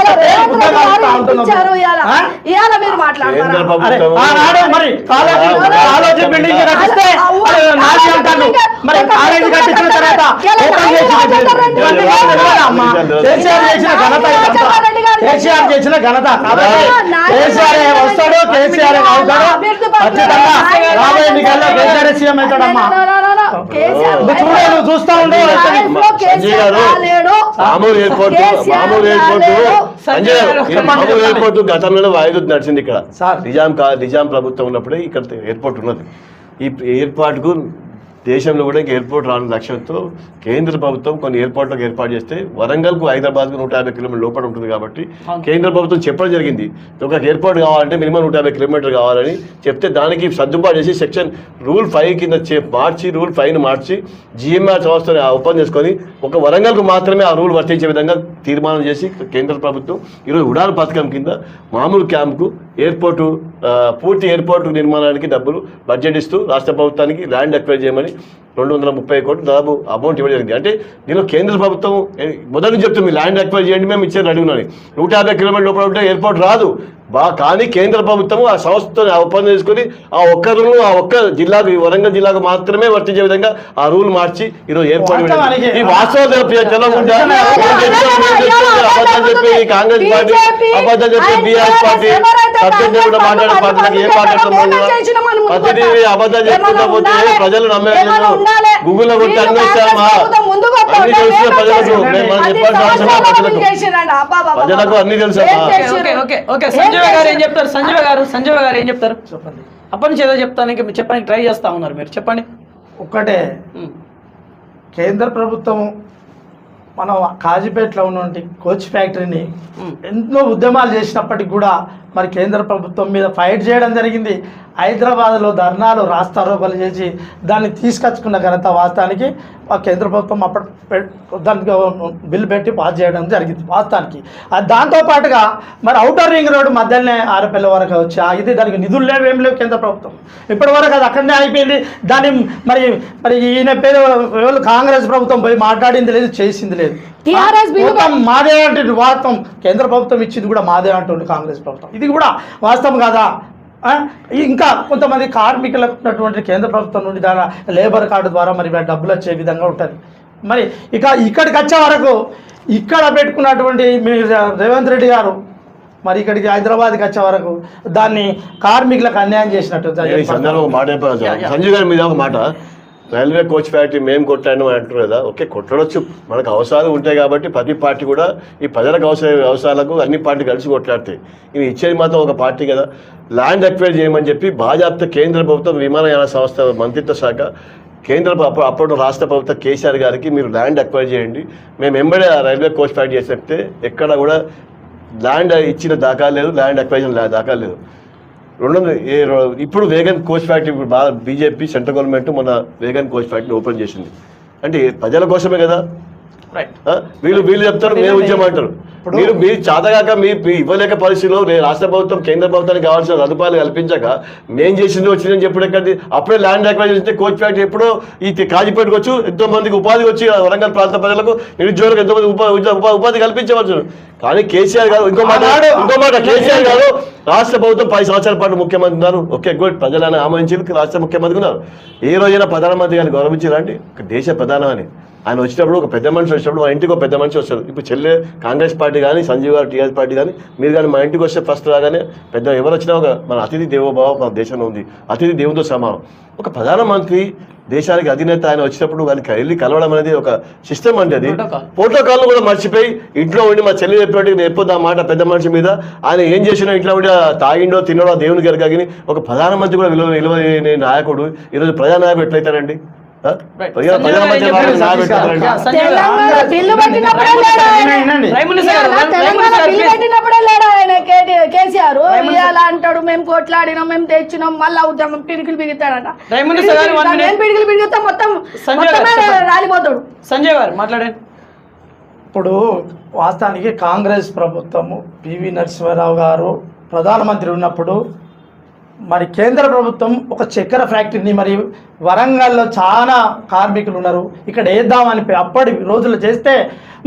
ఆనాడు మరి కాలేజీ బిల్డింగ్ కట్టిస్తే నాది అంటాను. మరి కాలేజీ కట్టించిన తర్వాత కేసీఆర్ చేసిన ఘనత కేసీఆర్ చేసిన ఘనత. కాబట్టి కేసీఆర్ వస్తాడు, కేసీఆర్ అవుతాడు. ఖచ్చితంగా రాబోయే ఎన్నికల్లో కేసీఆర్ సీఎం అవుతాడమ్మా. చూస్తా ఉండే మామూలు ఎయిర్పోర్ట్ గతంలో వాయిదా నడిచింది ఇక్కడ. నిజాం ప్రభుత్వం ఉన్నప్పుడే ఇక్కడ ఎయిర్పోర్ట్ ఉన్నది. ఈ ఎయిర్పోర్ట్కు దేశంలో కూడా ఎయిర్పోర్ట్ రాని లక్ష్యంతో కేంద్ర ప్రభుత్వం కొన్ని ఎయిర్పోర్ట్లకు ఏర్పాటు చేస్తే వరంగల్కు హైదరాబాద్కు 150 కిలోమీటర్ల లోపల ఉంటుంది. కాబట్టి కేంద్ర ప్రభుత్వం చెప్పడం జరిగింది, ఒక ఎయిర్పోర్ట్ కావాలంటే మినిమం 150 కిలోమీటర్లు కావాలని చెప్తే దానికి సర్దుబాటు చేసి సెక్షన్ రూల్ 5 కింద రూల్ 5ని మార్చి జిఎంఆర్ సంస్థను ఓపెన్ చేసుకొని ఒక వరంగల్కు మాత్రమే ఆ రూల్ వర్తించే విధంగా తీర్మానం చేసి కేంద్ర ప్రభుత్వం ఈరోజు ఉడాన్ పథకం కింద మామూలు క్యాంప్కు పూర్తి ఎయిర్పోర్టు నిర్మాణానికి డబ్బులు బడ్జెట్ ఇస్తూ రాష్ట్ర ప్రభుత్వానికి ల్యాండ్ అక్వైర్ చేయమని 230 కోట్లు దాదాపు అమౌంట్ ఇవ్వడం జరిగింది. అంటే దీనిలో కేంద్ర ప్రభుత్వం మొదటి నుంచి చెప్తుంది ల్యాండ్ అక్వైర్ చేయండి, మేము ఇచ్చేది అడుగున్నాను. 150 కిలోమీటర్ల లోపల ఉంటే ఎయిర్పోర్ట్ రాదు కానీ కేంద్ర ప్రభుత్వం ఆ సంస్థతో ఒప్పందం చేసుకుని ఆ ఒక్క రూల్ ఆ ఒక్క జిల్లాకు వరంగల్ జిల్లాకు మాత్రమే వర్తించే విధంగా ఆ రూల్ మార్చి ఈరోజు ఏర్పాటు ఈ వాస్తవం తెలవకుండా అబద్ధం చెప్పి కాంగ్రెస్ పార్టీ అబద్ధం చెప్పి బీఆర్ఎస్ పార్టీ సత్యం చెప్పకుండా మాట్లాడే పార్టీలకు ఏం మాట్లాడుతున్నాం ప్రతిదీ అబద్ధం చెప్పుకుంటా పోతే ప్రజలు నమ్మేట్లేదు. గూగుల్లో కొట్టి అన్ని వచ్చామా అన్ని తెలిసిన ప్రజలకు మనం చెప్పాల్సిన అవసరం ప్రజలకు అన్ని తెలుసా. సంజీవ గారు ఏం చెప్తారు? సంజీవ గారు ఏం చెప్తారు? చెప్పండి. అప్పటి నుంచి ఏదో చెప్తానికి చెప్పడానికి ట్రై చేస్తా ఉన్నారు మీరు, చెప్పండి. ఒక్కటే, కేంద్ర ప్రభుత్వం మనం కాజీపేటలో ఉన్నటువంటి కోచ్ ఫ్యాక్టరీని ఎన్నో ఉద్యమాలు చేసినప్పటికి కూడా మరి కేంద్ర ప్రభుత్వం మీద ఫైట్ చేయడం జరిగింది. హైదరాబాద్లో ధర్నాలు రాస్తారోకలు చేసి దాన్ని తీసుకొచ్చుకున్న ఘనత వాస్తవానికి ఆ కేంద్ర ప్రభుత్వం దానికి బిల్లు పెట్టి పాస్ చేయడం జరిగింది వాస్తవానికి. దాంతోపాటుగా మరి ఔటర్ రింగ్ రోడ్డు మధ్యలోనే ఆరపల్లి వరకు వచ్చి ఆగితే దానికి నిధులు లేవు, ఏం లేవు కేంద్ర ప్రభుత్వం. ఇప్పటి వరకు అది అక్కడనే అయిపోయింది. దాన్ని మరి మరి ఈయన పేరు కాంగ్రెస్ ప్రభుత్వం పోయి మాట్లాడింది లేదు, చేసింది లేదు. మాదే అంటే వాస్తవం, కేంద్ర ప్రభుత్వం ఇచ్చింది కూడా మాదే అంటుంది కాంగ్రెస్ ప్రభుత్వం. ఇది కూడా వాస్తవం కాదా? ఇంకా కొంతమంది కార్మికులకు ఉన్నటువంటి కేంద్ర ప్రభుత్వం నుండి ద్వారా లేబర్ కార్డు ద్వారా మరి డబ్బులు వచ్చే విధంగా ఉంటుంది. మరి ఇక్కడికి వచ్చే వరకు ఇక్కడ పెట్టుకున్నటువంటి రేవంత్ రెడ్డి గారు మరి ఇక్కడికి హైదరాబాద్కి వచ్చే వరకు దాన్ని కార్మికులకు అన్యాయం చేసినట్టు. సంజయ్ గారి మీద ఒక మాట, రైల్వే కోచ్ ఫ్యాక్టరీ మేము కొట్టాను అంటారు కదా, ఓకే కొట్టడొచ్చు, మనకు అవసరాలు ఉంటాయి కాబట్టి ప్రతి పార్టీ కూడా ఈ ప్రజలకు అవసరాలకు అన్ని పార్టీలు కలిసి కొట్లాడతాయి. ఇవి ఇచ్చేది మాత్రం ఒక పార్టీ కదా. ల్యాండ్ అక్వైర్ చేయమని చెప్పి బాజాప్తా కేంద్ర ప్రభుత్వం విమానయాన సంస్థ మంత్రిత్వ శాఖ అప్పుడు రాష్ట్ర ప్రభుత్వ కేసీఆర్ గారికి మీరు ల్యాండ్ అక్వైర్ చేయండి, మేము ఎంబడే రైల్వే కోచ్ ఫ్యాక్టరీ చేసి చెప్తే ఎక్కడ కూడా ల్యాండ్ ఇచ్చిన దాఖలు లేదు, ల్యాండ్ అక్వైజన్ దాఖలు లేదు. ఇప్పుడు wagon coach factory BJP central government మన వేగన్ కోచ్ ఫ్యాక్టరీ ఓపెన్ చేసింది అంటే ప్రజల కోసమే కదా. వీళ్ళు చెప్తారు మేము ఉద్యమం అంటారు. మీరు చాతగాక మీ ఇవ్వలేక పరిస్థితిలో రాష్ట్ర ప్రభుత్వం కేంద్ర ప్రభుత్వానికి కావాల్సిన సదుపాయాలు కల్పించాక మేం చేసింది వచ్చిందని చెప్పుడు ఎక్కడి అప్పుడే ల్యాండ్ అక్వైర్ చేస్తే కోచ్ ఫ్యాక్టరీ ఎప్పుడో ఈ కాజీపేటకు వచ్చి ఎంతో మందికి ఉపాధి వచ్చి వరంగల్ ప్రాంత ప్రజలకు నిరుద్యోగులకు ఎంతో మంది ఉపాధి కల్పించవచ్చు. కానీ కేసీఆర్ గారు ఇంకో మాట కేసీఆర్ గారు రాష్ట్ర ప్రభుత్వం 10 సంవత్సరాల పాటు ముఖ్యమంత్రి ఉన్నారు, ఓకే గుడ్, ప్రజలను ఆమోదించి రాష్ట్ర ముఖ్యమంత్రి ఉన్నారు. ఏ రోజైనా ప్రధానమంత్రి గారిని గౌరవించారండి? దేశ ప్రధానం అని ఆయన వచ్చినప్పుడు ఒక పెద్ద మనిషి వచ్చినప్పుడు మా ఇంటికి ఒక పెద్ద మనిషి వస్తారు. ఇప్పుడు చెల్లె కాంగ్రెస్ పార్టీ కానీ సంజీవ్ గారు టీఆర్ఎస్ పార్టీ కానీ మీరు కానీ మా ఇంటికి వస్తే ఫస్ట్ రాగానే పెద్ద ఎవరు వచ్చినా ఒక మన అతిథి దేవోభావం మన దేశంలో ఉంది, అతిథి దేవునితో సమానం. ఒక ప్రధానమంత్రి దేశానికి అధినేత ఆయన వచ్చినప్పుడు వాళ్ళకి వెళ్ళి కలవడం అనేది ఒక సిస్టమ్ అండి. అది ప్రోటోకాల్ కూడా మర్చిపోయి ఇంట్లో ఉండి మా చెల్లి చెప్పినట్టు చెప్పొద్దు ఆ మాట పెద్ద మనిషి మీద. ఆయన ఏం చేసినా ఇంట్లో ఉండి తాగిండో తినడో దేవునికి ఎరగాని ఒక ప్రధానమంత్రి కూడా విలువ నాయకుడు ఈరోజు ప్రజానాయకుడు ఎట్లయితారండి? కేసీఆర్ అంటాడు మేము కొట్లాడినాం మేము తెచ్చినాం మళ్ళా ఉద్యమం పిడికిలు బిగుతాడంట. పిడికిలు బిగితే మొత్తం రాలిపోతాడు. సంజయ్ గారు మాట్లాడండి. ఇప్పుడు వాస్తవానికి కాంగ్రెస్ ప్రభుత్వము పివి నరసింహారావు గారు ప్రధానమంత్రి ఉన్నప్పుడు మరి కేంద్ర ప్రభుత్వం ఒక చక్కెర ఫ్యాక్టరీని మరి వరంగల్లో చాలా కార్మికులు ఉన్నారు ఇక్కడ వేద్దామని అప్పటి రోజులు చేస్తే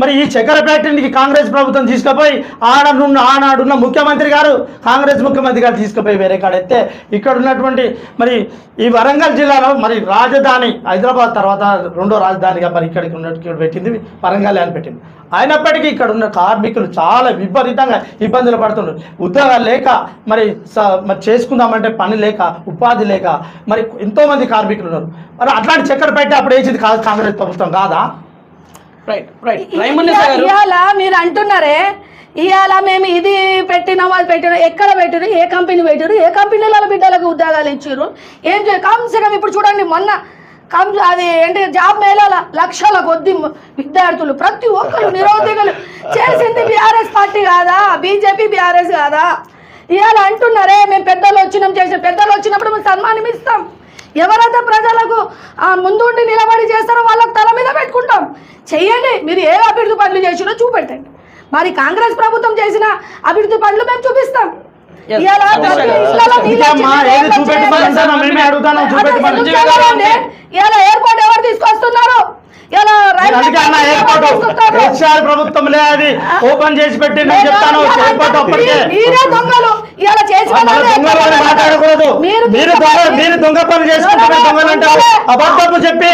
మరి ఈ చక్కెర ఫ్యాక్టరీకి కాంగ్రెస్ ప్రభుత్వం తీసుకుపోయి ఆనాడున్న ముఖ్యమంత్రి గారు కాంగ్రెస్ ముఖ్యమంత్రి గారు తీసుకుపోయి వేరే కాడ ఎత్తే ఇక్కడ ఉన్నటువంటి మరి ఈ వరంగల్ జిల్లాలో మరి రాజధాని హైదరాబాద్ తర్వాత రెండో రాజధానిగా మరి ఇక్కడికి ఉన్నట్టు పెట్టింది వరంగల్ అని పెట్టింది. అయినప్పటికీ ఇక్కడ ఉన్న కార్మికులు చాలా విపరీతంగా ఇబ్బందులు పడుతున్నారు. ఉద్యోగాలు లేక మరి చేసుకుందామంటే పని లేక ఉపాధి లేక మరి ఎంతోమంది కార్మికులు ఉన్నారు. మరి అట్లాంటి చక్కెర పెట్టి అప్పుడు వేసింది కాంగ్రెస్ ప్రభుత్వం కాదా? ఇవాళ మీరు అంటున్నారే ఇవాళ మేము ఇది పెట్టినాం అది పెట్టినాం, ఎక్కడ పెట్టిరు, ఏ కంపెనీ పెట్టిరు, ఏ కంపెనీల బిడ్డలకు ఉద్యోగాలు ఇచ్చారు, ఏం కమ్సే ఇప్పుడు చూడండి మొన్న అది ఏంటి జాబ్ మేళాల లక్షల కొద్ది విద్యార్థులు ప్రతి ఒక్కరు నిరుద్యోగులు చేసింది బీఆర్ఎస్ పార్టీ కాదా? బీజేపీ బీఆర్ఎస్ కాదా? ఇవాళ అంటున్నారే మేము పెద్దలు వచ్చినాం చేసిన పెద్దలు వచ్చినప్పుడు మేము సన్మానం ఇస్తాం. ఎవరైతే ప్రజలకు ముందుండి నిలబడి చేస్తారో వాళ్ళకి తల మీద పెట్టుకుంటాం. చెయ్యండి, మీరు ఏ అభివృద్ధి పనులు చేసినో చూపెట్టండి. మరి కాంగ్రెస్ ప్రభుత్వం చేసిన అభివృద్ధి పనులు మేము చూపిస్తాం. Yes. ఇవాళ ప్రతి ఇంట్లో నీళ్ళు అమ్మా, వచ్చి ఏది చూపెట్టమని అంటానో మేమే అడుగుతాను, చూపెట్టమని. ఇవాళ ఎయిర్పోర్ట్ ఎవరు తీసుకొస్తున్నారు? ఇలా అందుకే అన్న ఎయిర్పోర్ట్ కేసీఆర్ ప్రభుత్వంలో అది ఓపెన్ చేసి పెట్టి నేను చెప్తాను ఎయిర్పోర్ట్ అప్పటికే. మీరే దొంగలు ఇలా చేసి మన దొంగలు అని మాట్లాడకూడదు. మీరు దొంగ పని చేసుకుంటే దొంగలు అంటారు. అబద్ధపు చెప్పి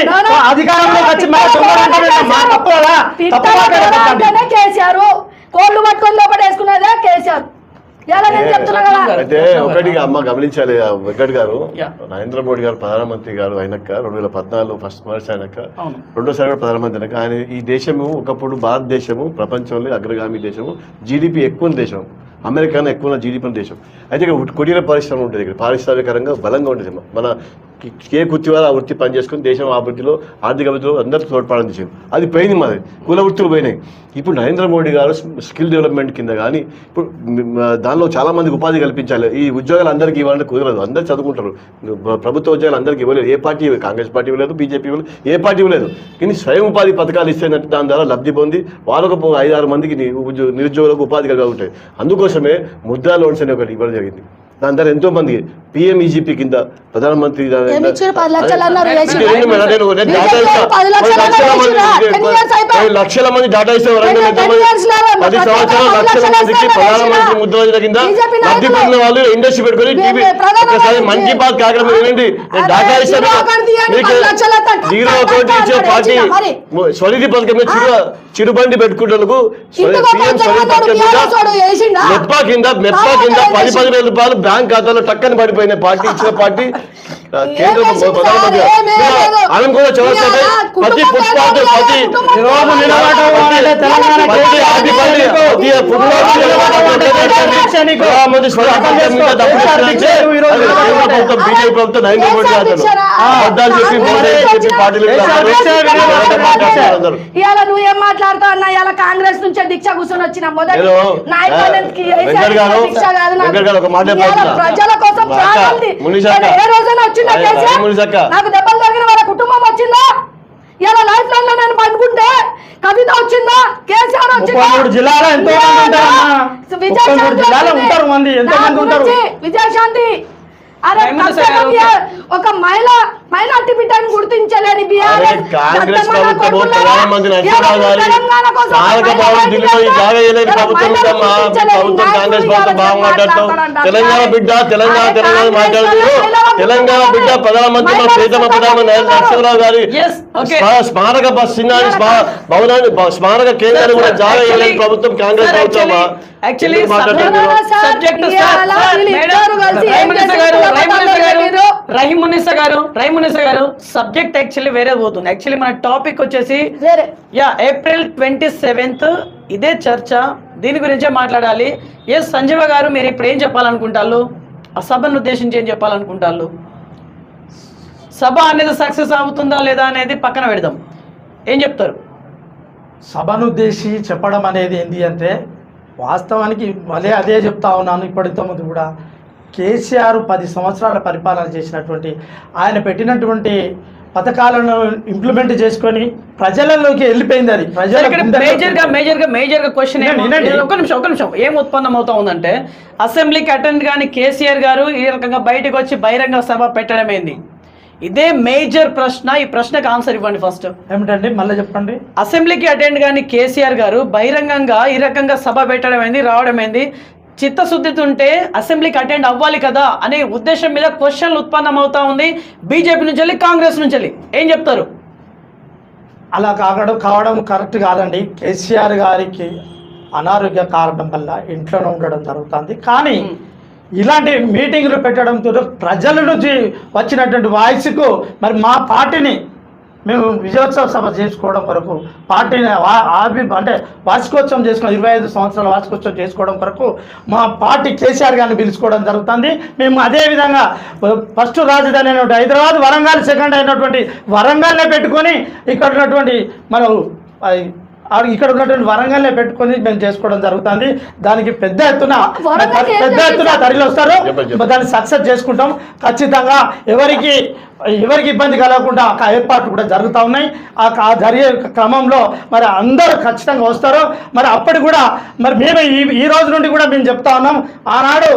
అధికారంలోకి వచ్చి మన దొంగలు అంటే మా తప్పు కదా. తప్పు మాట్లాడకండి. కేసీఆర్ కోళ్ళు పట్టుకొని లోపల వేసుకున్నదే కేసీఆర్. ఇలా నేను చెప్తున్నా కదా. అయితే ఒకటి అమ్మ గమనించాలి వెంకట్ గారు, Yeah. నరేంద్ర మోడీ గారు ప్రధానమంత్రి గారు అయినాక 2014 ఫస్ట్ మార్చ్ అయినాక అవును. రెండోసారి కూడా ప్రధానమంత్రి అయినాక ఆయన ఈ దేశము ఒకప్పుడు భారతదేశము ప్రపంచంలో అగ్రగామి దేశము, జీడిపి ఎక్కువ దేశం, అమెరికాలో ఎక్కువ జీడిపి దేశం. అయితే ఇక్కడ కుటీర పరిశ్రమ ఉంటుంది, ఇక్కడ పారిశ్రామికరంగా బలంగా ఉంటుంది. మన కే కుర్తివారు ఆ వృత్తి పనిచేసుకుని దేశం అభివృద్ధిలో ఆర్థిక అభివృద్ధిలో అందరూ తోడ్పడడం చేసింది. అది పోయింది, మాది కుల వృత్తులు పోయినాయి. ఇప్పుడు నరేంద్ర మోడీ గారు స్కిల్ డెవలప్మెంట్ కింద కానీ ఇప్పుడు దానిలో చాలా మందికి ఉపాధి కల్పించాలి. ఈ ఉద్యోగాలు అందరికీ ఇవ్వాలంటే కుదరదు, అందరూ చదువుకుంటారు. ప్రభుత్వ ఉద్యోగాలు అందరికీ ఇవ్వలేదు. ఏ పార్టీ, కాంగ్రెస్ పార్టీ ఇవ్వలేదు, బీజేపీ ఇవ్వలేదు, ఏ పార్టీ ఇవ్వలేదు. కానీ స్వయం ఉపాధి పథకాలు ఇస్తేనట్టు దాని ద్వారా లబ్ధి పొంది వాళ్ళకు 5-6 మందికి నిరుద్యోగులకు ఉపాధి కలిగి ఉంటాయి. అందుకోసమే ముద్రా లోన్స్ అనే ఒకటి ఇవ్వడం జరిగింది. దాని ద్వారా ఎంతో మంది PMEGP కింద ప్రధానమంత్రి లక్షల మంది డాటా ఇస్తారు. 10 సంవత్సరాలు లక్షల మందికి ప్రధానమంత్రి ముద్ర యోజన కింద లబ్ధి పొందిన వాళ్ళు ఇండస్ట్రీ పెట్టుకుని టీవీ ఒకసారి మన్ కీ బాత్ కార్యక్రమం ఏంటి డాటా ఇస్తారు. జీరో అకౌంట్ ఇచ్చే పార్టీ స్వనిధి పథకం మీద చిరుబండి పెట్టుకుంటూ మెప్పా కింద 10,000 రూపాయలు బ్యాంక్ ఖాతాలో టక్కని పడిపోయిన పార్టీ ఇచ్చిన పార్టీ కేంద్ర ప్రధానమంత్రి ఆయన కూడా చదువుతుంది. ప్రతి ఫుట్పాత్ బీజేపీ ప్రభుత్వం నరేంద్ర మోడీ అబద్ధాలు చెప్పి పార్టీలు ఇవాళ నువ్వేం మాట్లాడుతావు అన్న? ఇలా కాంగ్రెస్ నుంచే దీక్ష కూర్చొని వచ్చిన మొదటి ఒక మాట ప్రజల కోసం ఏ రోజైనా వచ్చిందా కేసీఆర్? నాకు దెబ్బలు తగిన వాళ్ళ కుటుంబం వచ్చిందా? ఇలా లైఫ్ లైన్ లో నేను పండుకుంటే కవిత వచ్చిందా? కేసీఆర్ వచ్చిందా? జిల్లాలో ఎంతో మంది ఉంటారు. విజయశాంతి అరే ఒక మైనార్టీ బిడ్డను గుర్తించలేని కాంగ్రెస్ ప్రభుత్వము ప్రధానమంత్రి నరసింహరావు గారి ఢిల్లీలో జాగా వేయలేని ప్రభుత్వం ప్రభుత్వం కాంగ్రెస్ ప్రభుత్వం బాగా మాట్లాడతాం. తెలంగాణ బిడ్డ తెలంగాణ మాట్లాడుతూ తెలంగాణ బిడ్డ ప్రధానమంత్రి మా ప్రీతమ ప్రధానమంత్రి నరసింహరావు గారి స్మారక భవనాన్ని స్మారక కేంద్రాన్ని కూడా జాగా వేయలేని ప్రభుత్వం కాంగ్రెస్ ప్రభుత్వం రహీమునిసా గారు సబ్జెక్ట్ యాక్చువల్లీ వేరే పోతుంది. యాక్చువల్లీ మన టాపిక్ వచ్చేసి ఏప్రిల్ 27 ఇదే చర్చ, దీని గురించే మాట్లాడాలి. సంజీవ గారు మీరు ఇప్పుడు ఏం చెప్పాలనుకుంటారు? ఆ సభను ఉద్దేశించి ఏం చెప్పాలనుకుంటారు? సభ అనేది సక్సెస్ అవుతుందా లేదా అనేది పక్కన పెడదాం. ఏం చెప్తారు? సభను ఉద్దేశి చెప్పడం అనేది ఏంటి అంటే వాస్తవానికి మళ్ళీ అదే చెప్తా ఉన్నాను. ఇప్పటితో ముందు కూడా కేసీఆర్ 10 సంవత్సరాల పరిపాలన చేసినటువంటి ఆయన పెట్టినటువంటి పథకాలను ఇంప్లిమెంట్ చేసుకొని ప్రజలలోకి వెళ్ళిపోయింది. అది మేజర్గా క్వశ్చన్ ఒక నిమిషం ఏం ఉత్పన్నం అవుతా ఉందంటే అసెంబ్లీకి అటెండ్ కానీ కేసీఆర్ గారు ఈ రకంగా బయటకు వచ్చి బహిరంగ సభ పెట్టడమేంది? ఇదే మేజర్ ప్రశ్న. ఈ ప్రశ్నకు ఆన్సర్ ఇవ్వండి ఫస్ట్. ఏమిటండి మళ్ళీ చెప్పండి. అసెంబ్లీకి అటెండ్ కానీ కేసీఆర్ గారు బహిరంగంగా ఈ రకంగా సభ పెట్టడం ఏంది, రావడం ఏంది? చిత్తశుద్ధితో ఉంటే అసెంబ్లీకి అటెండ్ అవ్వాలి కదా అనే ఉద్దేశం మీద క్వశ్చన్లు ఉత్పన్నం అవుతా ఉంది బీజేపీ నుంచి వెళ్ళి, కాంగ్రెస్ నుంచి వెళ్ళి. ఏం చెప్తారు? అలా కావడం కరెక్ట్ కాదండి. కేసీఆర్ గారికి అనారోగ్య కారణం వల్ల ఇంట్లోనే ఉండడం జరుగుతుంది. కానీ ఇలాంటి మీటింగ్లు పెట్టడంతో ప్రజల నుంచి వచ్చినటువంటి వాయిస్కు మరి మా పార్టీని మేము విజయోత్సవ సభ చేసుకోవడం కొరకు పార్టీని అంటే వార్షికోత్సవం చేసుకుని 25 సంవత్సరాల వార్షికోత్సవం చేసుకోవడం కొరకు మా పార్టీ కేసీఆర్ గారిని పిలుచుకోవడం జరుగుతుంది. మేము అదేవిధంగా ఫస్ట్ రాజధాని అయినటువంటి హైదరాబాద్, వరంగల్ సెకండ్ అయినటువంటి వరంగల్నే పెట్టుకొని ఇక్కడ ఉన్నటువంటి మనం ఇక్కడ ఉన్నటువంటి వరంగల్నే పెట్టుకొని మేము చేసుకోవడం జరుగుతుంది. దానికి పెద్ద ఎత్తున తరలి వస్తారు. దాన్ని సక్సెస్ చేసుకుంటాం ఖచ్చితంగా. ఎవరికి ఇబ్బంది కలగకుండా ఏర్పాట్లు కూడా జరుగుతూ ఉన్నాయి. ఆ జరిగే క్రమంలో మరి అందరూ ఖచ్చితంగా వస్తారు. మరి అప్పటి కూడా మరి మేము ఈ రోజు నుండి కూడా మేము చెప్తా ఉన్నాం. ఆనాడు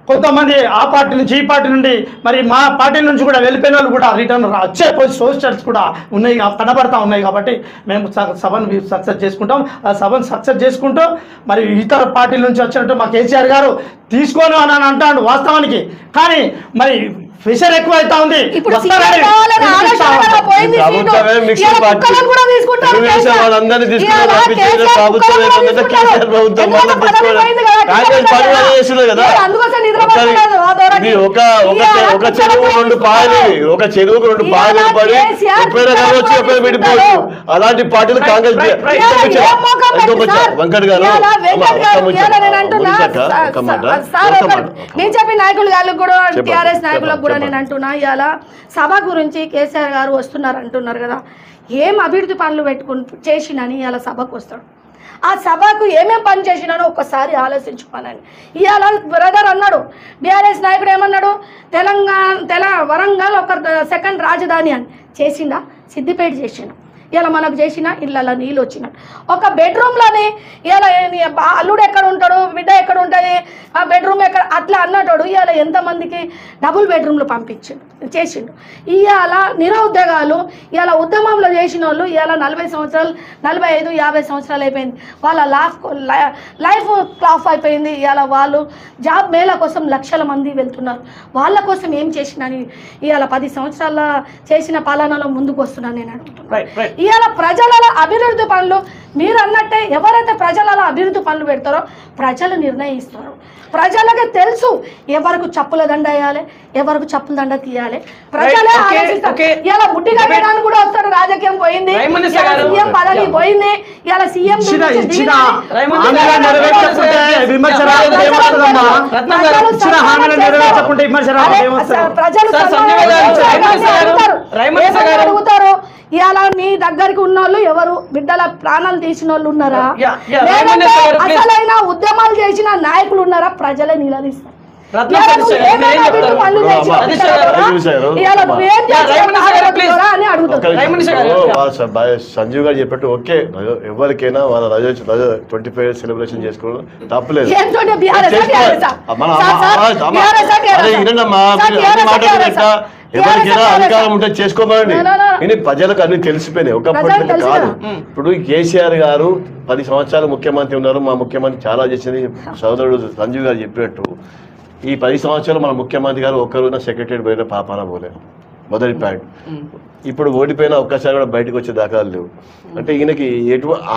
కొంతమంది ఆ పార్టీ నుంచి ఈ పార్టీ నుండి మరి మా పార్టీ నుంచి కూడా వెళ్ళిపోయిన వాళ్ళు కూడా రిటర్న్ వచ్చే పోస్టర్స్ కూడా ఉన్నాయి, కనబడతా ఉన్నాయి. కాబట్టి మేము సభను సక్సెస్ చేసుకుంటాం. ఆ సభను సక్సెస్ చేసుకుంటూ మరి ఇతర పార్టీల నుంచి వచ్చినట్టు మా కేసీఆర్ గారు తీసుకోను అని అంటాడు వాస్తవానికి. కానీ మరి ఫిషర్ ఎక్కువ అవుతా ఉంది. ఇప్పుడు ప్రభుత్వమే మిక్స్డ్ పార్టీ వాళ్ళందరినీ తీసుకున్నారు తప్పించేది ప్రభుత్వం ఏంటంటే కేసీఆర్ ప్రభుత్వం మళ్ళీ తీసుకోవడం కాంగ్రెస్ పార్టీ వాళ్ళు చేస్తున్నారు కదా. ఇది ఒక చెరువు రెండు పాయలు, ఒక చెరువుకు రెండు పాయలు పడి ఎప్పుడైనా కలవచ్చు ఎప్పుడైనా విడిపోవచ్చు. అలాంటి పార్టీలు కాంగ్రెస్ వెంకట్ గారు బీజేపీ నాయకులు వాళ్ళకు కూడా టీఆర్ఎస్ నాయకులకు కూడా నేను అంటున్నా, ఇవాళ సభ గురించి కేసీఆర్ గారు వస్తున్నారు అంటున్నారు కదా, ఏం అభివృద్ధి పనులు చేసినని ఇవాళ సభకు వస్తాడు. ఆ సభకు ఏమేం పని చేసినానో ఒక్కసారి ఆలోచించుకోనండి. ఇవాళ బ్రదర్ అన్నాడు, బీఆర్ఎస్ నాయకుడు ఏమన్నాడు, వరంగల్ ఒక సెకండ్ రాజధాని అని చేసిండా, సిద్దిపేట చేసిండా. ఇలా మనకు చేసిన ఇళ్ళలో నీళ్ళు వచ్చినట్టు ఒక బెడ్రూమ్లోనే ఇలా అల్లుడు ఎక్కడ ఉంటాడు, బిడ్డ ఎక్కడ ఉంటుంది, ఆ బెడ్రూమ్ ఎక్కడ అట్లా అన్నట్టు ఇవాళ ఎంతమందికి డబుల్ బెడ్రూమ్లు చేసిండు. ఇవాళ నిరుద్యోగాలు ఇవాళ ఉద్యమంలో చేసిన వాళ్ళు ఇవాళ 40 సంవత్సరాలు 45 50 సంవత్సరాలు అయిపోయింది, వాళ్ళ లైఫ్ క్లాఫ్ అయిపోయింది. ఇవాళ వాళ్ళు జాబ్ మేళ కోసం లక్షల మంది వెళ్తున్నారు. వాళ్ళ కోసం ఏం చేసినని ఇవాళ 10 సంవత్సరాల చేసిన పాలనలో ముందుకు వస్తున్నాను నేను అడుగుతున్నాను. ఇవాళ ప్రజల అభివృద్ధి పనులు మీరు అన్నట్టే ఎవరైతే ప్రజలలో అభివృద్ధి పనులు పెడతారో ప్రజలు నిర్ణయిస్తారు. ప్రజలకి తెలుసు ఎవరికి చెప్పుల దండ వేయాలి, ఎవరికి చెప్పుల దండ తీయాలి. ప్రజలే ఆలోచిస్తారు. ఇలా ముట్టి కట్టడానికి కూడా వస్తాడు. రాజకీయం పోయింది, సీఎం పదవి పోయింది. ఇలా సీఎం అడుగుతారు. ఇవాళ మీ దగ్గరికి ఉన్న వాళ్ళు ఎవరు, బిడ్డల ప్రాణాలు తీసిన వాళ్ళు ఉన్నారా, అసలైన ఉద్యమాలు చేసిన నాయకులు ఉన్నారా, ప్రజలే నిలదీస్తారు. సంజీవ్ గారు చెప్పట్టు ఓకే, ఎవరికైనా వాళ్ళ 25 సెలబ్రేషన్ చేసుకోవడం తప్పలేదు. ఎవరికైనా అధికారం ఉంటే చేసుకోమనండి. కానీ ప్రజలకు అన్ని తెలిసిపోయినాయి, ఒకప్పటి కాదు. ఇప్పుడు కేసీఆర్ గారు 10 సంవత్సరాలు ముఖ్యమంత్రి ఉన్నారు. మా ముఖ్యమంత్రి చాలా చేసింది. సోదరుడు సంజీవ్ గారు చెప్పినట్టు ఈ 10 సంవత్సరాలు మన ముఖ్యమంత్రి గారు ఒక్కరున్న సెక్రటరీ పోయిన పాపాన పోలేదు. మొదటి పాయింట్. ఇప్పుడు ఓడిపోయినా ఒక్కసారి కూడా బయటకు వచ్చే దాఖలాలు లేవు. అంటే ఈయనకి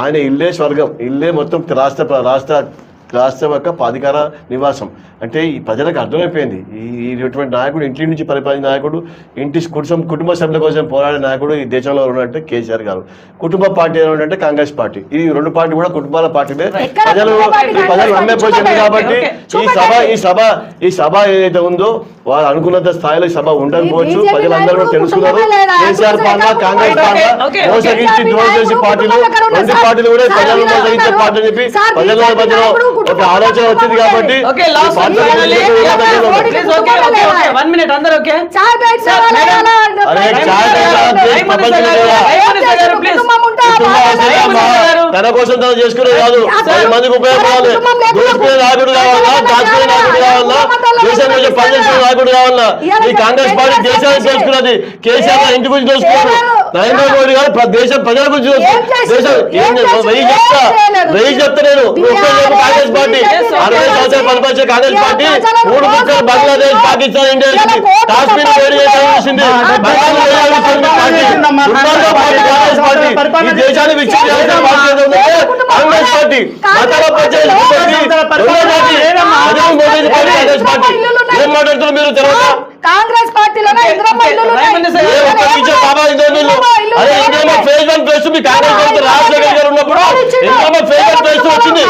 ఆయన ఇల్లే స్వర్గం, ఇల్లే మొత్తం రాష్ట్ర యొక్క అధికార నివాసం. అంటే ఈ ప్రజలకు అర్థమైపోయింది ఇటువంటి నాయకుడు, ఇంటి నుంచి పరిపాలించిన నాయకుడు, కుటుంబ సభ్యుల కోసం పోరాడే నాయకుడు ఈ దేశంలో ఉన్నట్టే కేసీఆర్ గారు. కుటుంబ పార్టీ ఏమంటే కాంగ్రెస్ పార్టీ. ఈ రెండు పార్టీ కూడా కుటుంబాల పార్టీలే. ప్రజలు నమ్మేపోయింది కాబట్టి ఈ సభ ఏదైతే ఉందో వాళ్ళు అనుకున్నంత స్థాయిలో సభ ఉండకపోవచ్చు. ప్రజలందరూ కూడా తెలుసుకున్నారు. కేసీఆర్ పాలన, కాంగ్రెస్ పాలన మోసగించి ద్రోహం చేసే పార్టీలు, రెండు పార్టీలు కూడా ప్రజలను మోసగించే పార్టీ అని చెప్పి ప్రజల మధ్యలో ఒక ఆలోచన వచ్చింది. కాబట్టి తన కోసం తను చేసుకునే కాదు, 10 మందికి ఉపయోగపడాలి. దోచుకునే నాయకుడు కావాలా, దాచుకునే నాయకుడు కావాలా, దేశం కోసం పనిచేసుకునే నాయకుడు కావాలా. ఈ కాంగ్రెస్ పార్టీ దేశాన్ని తెలుసుకున్నది. కేసీఆర్ ఇంటి గురించి తెలుసుకున్నారు. నరేంద్ర మోడీ గారు దేశం ప్రజల గురించి వెయ్యి చెప్తా నేను. కాంగ్రెస్ పార్టీ 60 సంవత్సరాలు పరిపాలించే కాంగ్రెస్ పార్టీ 3 ముక్కలు బంగ్లాదేశ్, పాకిస్తాన్, ఇండియా కాశ్మీర్ వేడి చేసింది. ఈ దేశాన్ని విచ్ఛిన్నం చేసిన పార్టీ కాంగ్రెస్ పార్టీ. ఏం మాట్లాడుతున్నారు మీరు? తర్వాత కాంగ్రెస్ పార్టీలో ఫేజ్ 1 ఫేజ్ 2 మీ కాంగ్రెస్ పార్టీ రాష్ట్ర గారు ఉన్నప్పుడు ఫేజ్ 1 ఫేజ్ 2 వచ్చింది.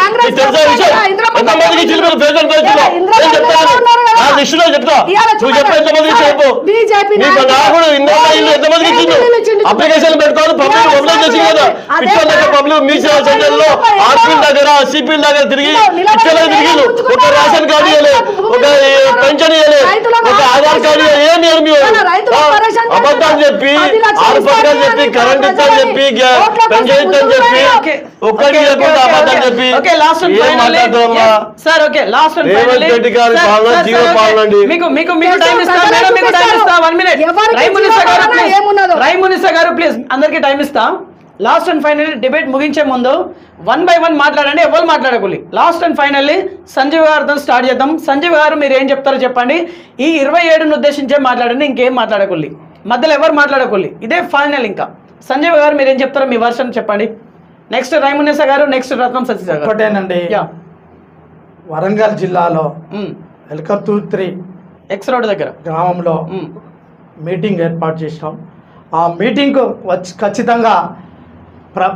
ఎంతమందికి ఇచ్చింది మీరు ఫేజ్ 1 ఫేజ్ 2? నేను చెప్తాను, నాకు లిస్ట్ లో చెప్తా. ఇవాళ నువ్వు చెప్పే ఎంతమందికి చెప్పు. BJP నీకు నాయకుడు ఇల్లు ఎంతమందికి ఇచ్చిండు? అప్లికేషన్ పెట్టుకోవాలి, పబ్లిక్ మొబైల్ చేసి కదా. పిచ్చోళ్ళ పబ్లిక్ మీ సేవా సెంటర్లో హాస్పిటల్ దగ్గర సిపిల్ దగ్గర తిరిగి పిచ్చోళ్ళకి తిరిగి ఒక రేషన్ కార్డు ఇవ్వలేదు, ఒక పెన్షన్ ఇవ్వలేదు, ఒక ఆధార్ కార్డు ఏమి అబద్ధాలు చెప్పి 6 పథకాలు చెప్పి కరెంట్ ఇస్తాను చెప్పి పెన్షన్ ఇస్తాను చెప్పి ఒక్కటి చెప్పకుండా అబద్ధాలు చెప్పి ఏం మాట్లాడుతున్నా sir? Okay, last and Revanth finally Reddy గారి పాలన జీరో పాలన అండి. మీకు టైం ఇస్తా మేడం, మీకు టైం ఇస్తా. 1 minute. రైమునిసా గారు ప్లీజ్ అందరికి టైం ఇస్తా. లాస్ట్ అండ్ ఫైనల్లీ డిబేట్ ముగించే ముందు 1 by 1 మాట్లాడండి, ఎవరు మాట్లాడకూలి. లాస్ట్ అండ్ ఫైనల్లీ సంజీవ్ గారితో స్టార్ట్ చేద్దాం. సంజీవ్ గారు మీరు ఏం చెప్తారో చెప్పండి. ఈ 27ని ఉద్దేశించే మాట్లాడండి, ఇంకేం మాట్లాడకూలి, మధ్యలో ఎవరు మాట్లాడకూలి. ఇదే ఫైనల్. ఇంకా సంజీవ్ గారు మీరు ఏం చెప్తారో మీ వర్షన్ చెప్పండి. నెక్స్ట్ రైమునిసా గారు, నెక్స్ట్ రత్నం సత్యసాయి గారు. ఒకటేనండి, వరంగల్ జిల్లాలో ఎల్కతూత్రి ఎక్స్ రోడ్ దగ్గర గ్రామంలో మీటింగ్ ఏర్పాటు చేసినాం. ఆ మీటింగ్కు వచ్చి ఖచ్చితంగా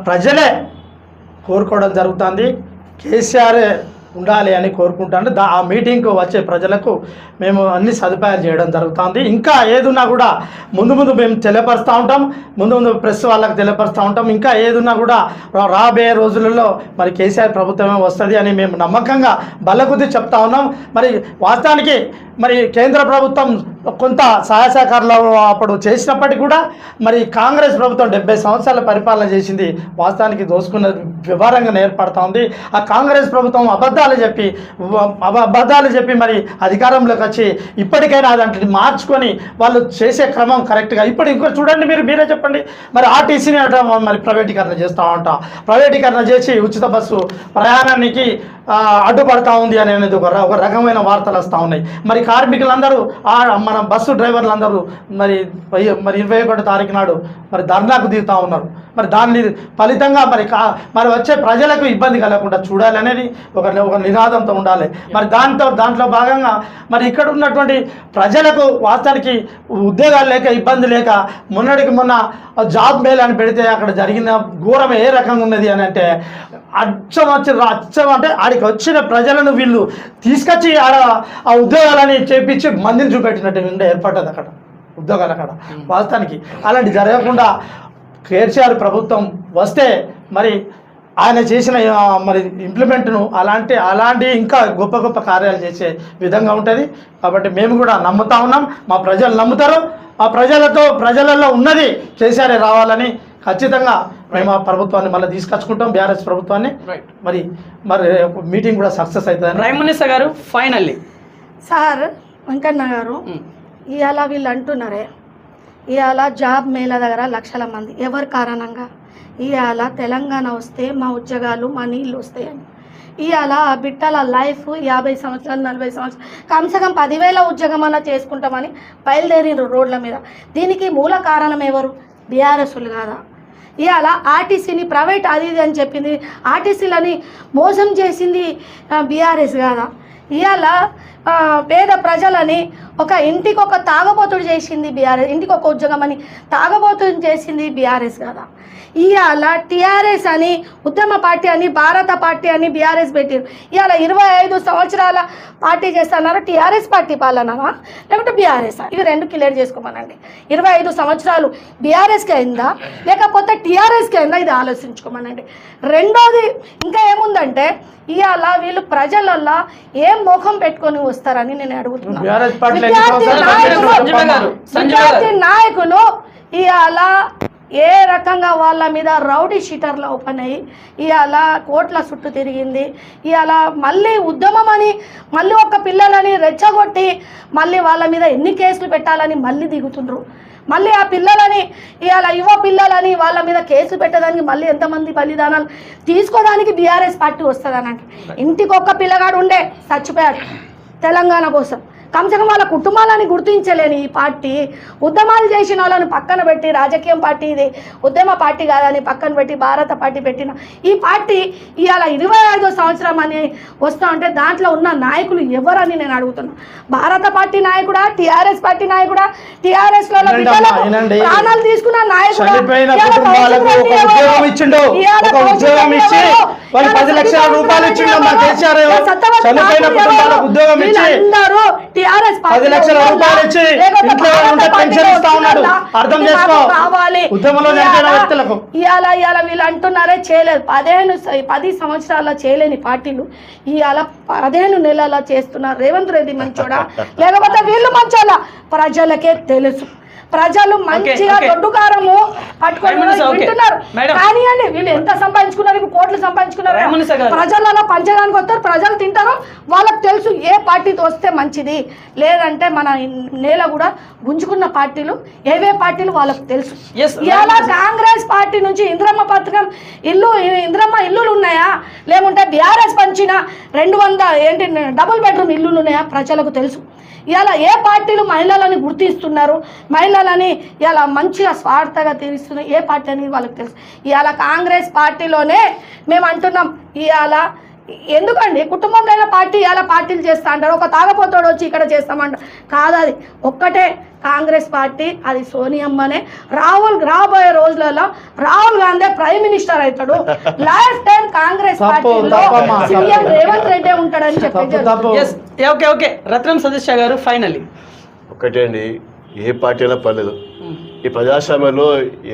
ప్రజలే కోరుకోవడం జరుగుతుంది. కేసీఆర్ ఉండాలి అని కోరుకుంటాను. ఆ మీటింగ్కు వచ్చే ప్రజలకు మేము అన్ని సదుపాయాలు చేయడం జరుగుతుంది. ఇంకా ఏదున్నా కూడా ముందు మేము తెలియపరుస్తూ ఉంటాం, ముందు ప్రెస్ వాళ్ళకి తెలియపరుస్తూ ఉంటాం. ఇంకా ఏదున్నా కూడా రాబోయే రోజులలో మరి కేసీఆర్ ప్రభుత్వమే వస్తుంది అని మేము నమ్మకంగా బల్లగుద్ది చెప్తా ఉన్నాం. మరి వాస్తవానికి మరి కేంద్ర ప్రభుత్వం కొంత సహాయ సహకారాలు అప్పుడు చేసినప్పటికీ కూడా మరి కాంగ్రెస్ ప్రభుత్వం 70 సంవత్సరాల పరిపాలన చేసింది. వాస్తవానికి దోసుకున్న వివరంగా ఏర్పడుతూ ఉంది. ఆ కాంగ్రెస్ ప్రభుత్వం అబద్ధాలు చెప్పి మరి అధికారంలోకి వచ్చి ఇప్పటికైనా దాంట్లో మార్చుకొని వాళ్ళు చేసే క్రమం కరెక్ట్గా. ఇప్పుడు ఇంకో చూడండి, మీరే చెప్పండి. మరి ఆర్టీసీని మరి ప్రైవేటీకరణ చేస్తూ ఉంటా, ప్రైవేటీకరణ చేసి ఉచిత బస్సు ప్రయాణానికి అడ్డుపడతా ఉంది అనేది ఒక రకమైన వార్తలు వస్తూ ఉన్నాయి. మరి కార్మికులందరూ మన బస్సు డ్రైవర్లందరూ మరి 21వ తారీఖు నాడు మరి ధర్నాకు దిగుతూ ఉన్నారు. మరి దాని ఫలితంగా మరి వచ్చే ప్రజలకు ఇబ్బంది కలగకుండా చూడాలి అనేది ఒక నినాదంతో ఉండాలి. మరి దాంట్లో భాగంగా మరి ఇక్కడ ఉన్నటువంటి ప్రజలకు వాస్తవానికి ఉద్యోగాలు లేక ఇబ్బంది లేక మొన్న జాబ్ మేల్ అని పెడితే అక్కడ జరిగిన ఘోరం ఏ రకంగా ఉన్నది అని అంటే అచ్చం అంటే ఆడికి వచ్చిన ప్రజలను వీళ్ళు తీసుకొచ్చి ఆ ఉద్యోగాలని చేపించి మందిని చూపెట్టినట్టు ఏర్పడ్డది అక్కడ ఉద్యోగాలు. అక్కడ వాస్తవానికి అలాంటి జరగకుండా కేసీఆర్ ప్రభుత్వం వస్తే మరి ఆయన చేసిన మరి ఇంప్లిమెంట్ను అలాంటి ఇంకా గొప్ప కార్యాలు చేసే విధంగా ఉంటుంది. కాబట్టి మేము కూడా నమ్ముతా ఉన్నాం, మా ప్రజలు నమ్ముతారు. ఆ ప్రజలలో ఉన్నది కేసీఆర్ రావాలని ఖచ్చితంగా మేము ఆ ప్రభుత్వాన్ని మళ్ళీ తీసుకొచ్చుకుంటాం, బీఆర్ఎస్ ప్రభుత్వాన్ని. మరి మీటింగ్ కూడా సక్సెస్ అవుతుంది. రైమునిసా గారు ఫైనల్లీ. సార్ వెంకన్న గారు, ఇవాళ వీళ్ళు అంటున్నారే ఇవాళ జాబ్ మేళ దగ్గర లక్షల మంది ఎవరి కారణంగా ఇవాళ తెలంగాణ వస్తే మా ఉద్యోగాలు మా నీళ్ళు వస్తాయని. ఇవాళ ఆ బిడ్డల లైఫ్ 50 సంవత్సరాలు 40 సంవత్సరాలు కమ్సకం 10,000 ఉద్యోగం అన్నా చేసుకుంటామని బయలుదేరిన రోడ్ల మీద. దీనికి మూల కారణం ఎవరు? బీఆర్ఎస్లు కాదా? ఇవాళ ఆర్టీసీని ప్రైవేట్ అది ఇది అని చెప్పింది, ఆర్టీసీలని మోసం చేసింది బీఆర్ఎస్ కాదా? ఇవాళ పేద ప్రజలని ఇంటికి ఒక తాగబోతుడు చేసింది బీఆర్ఎస్, ఇంటికి ఒక ఉద్యోగం అని తాగబోతుడు చేసింది బీఆర్ఎస్ కదా. ఇవాళ టీఆర్ఎస్ అని ఉద్యమ పార్టీ అని భారత పార్టీ అని బీఆర్ఎస్ పెట్టారు. ఇవాళ 25 సంవత్సరాల పార్టీ చేస్తున్నారు. టీఆర్ఎస్ పార్టీ పాలననా లేకపోతే బీఆర్ఎస్? ఇవి రెండు క్లియర్ చేసుకోమనండి. 25 సంవత్సరాలు బీఆర్ఎస్కి అయిందా లేకపోతే టీఆర్ఎస్కి అయిందా? ఇది ఆలోచించుకోమనండి. రెండోది ఇంకా ఏముందంటే ఇవాళ వీళ్ళు ప్రజలల్లో ఏం మోహం పెట్టుకొని వస్తారని నేను అడుగుతున్నాను. విద్యార్థి నాయకులు ఇవాళ ఏ రకంగా వాళ్ళ మీద రౌడీ షీటర్లు ఓపెన్ అయ్యి ఇవాళ కోట్ల చుట్టూ తిరిగింది. ఇవాళ మళ్ళీ ఉద్యమం అని మళ్ళీ ఒక పిల్లలని రెచ్చగొట్టి మళ్ళీ వాళ్ళ మీద ఎన్ని కేసులు పెట్టాలని మళ్ళీ దిగుతుండ్రు. మళ్ళీ ఆ పిల్లలని ఇవాళ యువ పిల్లలని వాళ్ళ మీద కేసు పెట్టడానికి మళ్ళీ ఎంతమంది బలిదానాలు తీసుకోవడానికి బీఆర్ఎస్ పార్టీ వస్తుందనంటే ఇంటికి ఒక్క పిల్లగాడు ఉండే చచ్చిపోయాడు తెలంగాణ కోసం. కమ్సకం వాళ్ళ కుటుంబాలని గుర్తించలేని ఈ పార్టీ ఉద్యమాలు చేసిన వాళ్ళని పక్కన పెట్టి రాజకీయం పార్టీ ఇది ఉద్యమ పార్టీ కాదని పక్కన పెట్టి భారత పార్టీ పెట్టిన ఈ పార్టీ ఇవాళ 25వ సంవత్సరం అని వస్తూ ఉంటే దాంట్లో ఉన్న నాయకులు ఎవరని నేను అడుగుతున్నా. భారత పార్టీ నాయకుడా? టీఆర్ఎస్ పార్టీ నాయకుడా? టీఆర్ఎస్ లో ప్రాణాలు తీసుకున్న నాయకుడు ఇచ్చిండు? ఒక ఉద్యోగం ఇచ్చి వాళ్ళు 10 లక్షల రూపాయలు ఇచ్చిండు మా కేసీఆర్. చనిపోయిన కుటుంబాలకు ఉద్యోగం ఇచ్చి 10 లక్షల రూపాయలు ఇచ్చి ఇంట్లో ఉంటే పెన్షన్ ఇస్తా ఉన్నాడు. అర్థం చేసుకో. ఉద్యమంలో చనిపోయిన వ్యక్తులకు ఇవాళ వీళ్ళు అంటున్నారే చేయలేదు. 10 సంవత్సరాల చేయలేని పార్టీలు ఇవాళ 15 నెలల చేస్తున్నారు. రేవంత్ రెడ్డి మంచోడా లేకపోతే వీళ్ళు మంచోళ్ళ? ప్రజలకే తెలుసు. ప్రజలు మంచిగా దొడ్డు కారము పట్టుకొని వింటున్నారు. కానీ అండి వీళ్ళు ఎంత సంపాదించుకున్నారు, ఇప్పుడు కోట్లు సంపాదించుకున్నారు. ప్రజలలో పంచడానికి వస్తారు, ప్రజలు తింటారు. వాళ్ళకి తెలుసు ఏ పార్టీతో వస్తే మంచిది, లేదంటే మన నేల కూడా గుంజుకున్న పార్టీలు ఏవే పార్టీలు వాళ్ళకు తెలుసు. ఇలా కాంగ్రెస్ పార్టీ నుంచి ఇంద్రమ్మ పథకం ఇంద్రమ్మ ఇల్లులు ఉన్నాయా, లేకుంటే బీఆర్ఎస్ పంచిన 200 డబుల్ బెడ్రూమ్ ఇల్లులు ఉన్నాయా ప్రజలకు తెలుసు. ఇలా ఏ పార్టీలు మహిళలని గుర్తిస్తున్నారు, మహిళలని ఇలా మంచిగా స్వార్థగా తీరుస్తున్నారు, ఏ పార్టీ అనేది వాళ్ళకి తెలుసు. ఇవాళ కాంగ్రెస్ పార్టీలోనే మేము అంటున్నాం, ఇవాళ ఎందుకండి కుటుంబంలో అయిన పార్టీ ఇలా పార్టీలు చేస్తా అంటారు. ఒక తాగపోతాడు వచ్చి ఇక్కడ చేస్తామంటారు. కాదు, అది ఒక్కటే కాంగ్రెస్ పార్టీ, అది సోనియమ్మనే. రాబోయే రోజులలో రాహుల్ గాంధీ ప్రైమ్ మినిస్టర్ అవుతాడు. లైఫ్ టైం కాంగ్రెస్ పార్టీలో సీఎం రేవంత్ రెడ్డి ఉంటాడని చెప్పి. ఓకే రత్నం సతీష్ గారు ఫైనల్లీ ఒకటే అండి, ఏ పార్టీ అయినా పర్లేదు. ఈ ప్రజాస్వామ్యంలో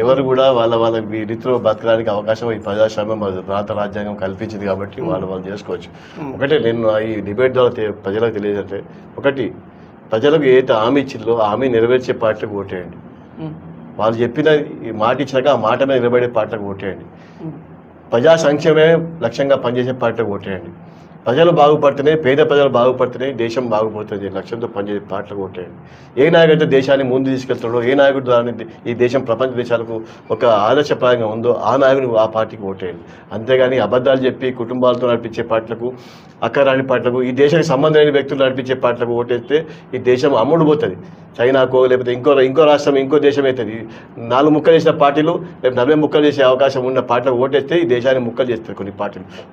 ఎవరు కూడా వాళ్ళ ఈ రీతిలో బతకడానికి అవకాశం ఈ ప్రజాస్వామ్యం భారత రాజ్యాంగం కల్పించింది కాబట్టి వాళ్ళు చేసుకోవచ్చు. ఒకటే నేను ఈ డిబేట్ ద్వారా ప్రజలకు తెలియజేస్తే, ఒకటి ప్రజలకు ఏదైతే హామీ ఇచ్చిందో హామీ నెరవేర్చే పార్టీలకు ఓటేయండి. వాళ్ళు చెప్పిన ఈ మాట ఇచ్చినాక ఆ మాట మీద నిలబడే పార్టీలకు ఓటేయండి. ప్రజా సంక్షేమమే లక్ష్యంగా పనిచేసే పార్టీలకు ఓటేయండి. ప్రజలు బాగుపడుతున్నాయి, పేద ప్రజలు బాగుపడుతున్నాయి, దేశం బాగుపడుతుంది లక్ష్యంతో పనిచేసే పార్టీలకు ఓటేయండి. ఏ నాయకుడితో దేశాన్ని ముందు తీసుకెళ్తున్నాడో, ఏ నాయకుడు దాన్ని ఈ దేశం ప్రపంచ దేశాలకు ఒక ఆదర్శప్రాయంగా ఉందో ఆ నాయకుని ఆ పార్టీకి ఓటేయండి. అంతేగాని అబద్ధాలు చెప్పి కుటుంబాలతో నడిపించే పార్టీలకు, అక్కరాని పార్టీలకు, ఈ దేశానికి సంబంధం లేని వ్యక్తులు నడిపించే పార్టీలకు ఓటేస్తే ఈ దేశం అమ్ముడుపోతుంది. చైనాకో లేకపోతే ఇంకో రాష్ట్రం ఇంకో దేశం అవుతుంది. 4 ముక్కలు చేసిన పార్టీలు లేకపోతే 40 ముక్కలు చేసే అవకాశం ఉన్న పార్టీలకు ఓటేస్తే ఈ దేశాన్ని ముక్కలు చేస్తారు.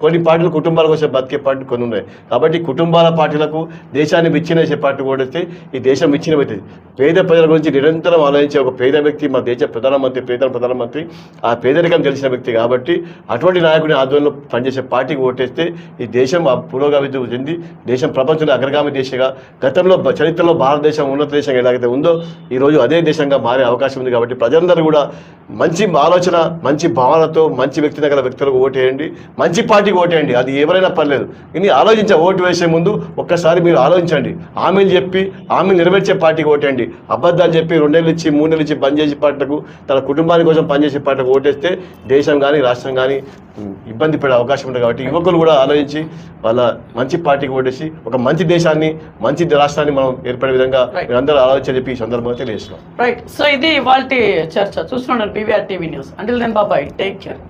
కొన్ని పార్టీలు కుటుంబాల కోసం బతికే పార్టీ కొన్ని ఉన్నాయి. కాబట్టి కుటుంబాల పార్టీలకు దేశాన్ని విచ్ఛిన్నం పార్టీ ఓటేస్తే ఈ దేశం విచ్ఛిన్నం అవుతుంది. పేద ప్రజల గురించి నిరంతరం ఆలోచించే ఒక పేద వ్యక్తి మా దేశ ప్రధానమంత్రి ఆ పేదరికం తెలిసిన వ్యక్తి. కాబట్టి అటువంటి నాయకుడి ఆధ్వర్యంలో పనిచేసే పార్టీకి ఓటేస్తే ఈ దేశం పురోగతి చెంది దేశం ప్రపంచంలో అగ్రగామి దేశంగా, గతంలో చరిత్రలో భారతదేశం ఉన్నత దేశంగా ఎలాగైతే ఉందో ఈరోజు అదే దేశంగా మారే అవకాశం ఉంది. కాబట్టి ప్రజలందరూ కూడా మంచి ఆలోచన, మంచి భావనతో, మంచి వ్యక్తి దగ్గర వ్యక్తులకు ఓటేయండి, మంచి పార్టీకి ఓటేయండి. అది ఎవరైనా పర్లేదు. ఇన్ని ఆలోచించే ఓటు వేసే ముందు ఒక్కసారి మీరు ఆలోచించండి. హామీలు చెప్పి హామీలు నెరవేర్చే పార్టీకి ఓటేయండి. అబద్ధాలు చెప్పి 2 నెలలు ఇచ్చి 3 నెలలు ఇచ్చి పనిచేసే పార్టీలకు, తన కుటుంబాని కోసం పనిచేసే పార్టీకి ఓటేస్తే దేశం కానీ రాష్ట్రం కానీ ఇబ్బంది పడే అవకాశం ఉంటుంది. కాబట్టి యువకులు కూడా ఆలోచించి వాళ్ళ మంచి పార్టీకి ఓటేసి ఒక మంచి దేశాన్ని, మంచి రాష్ట్రాన్ని మనం ఏర్పడే విధంగా మీరందరూ ఆలోచన చెప్పి ఈ సందర్భంగా తెలియజేస్తున్నాం. రైట్. సో ఇది ఇవాల్టి చర్చ. చూస్తున్నాను PVR TV news. Until then bye, take care.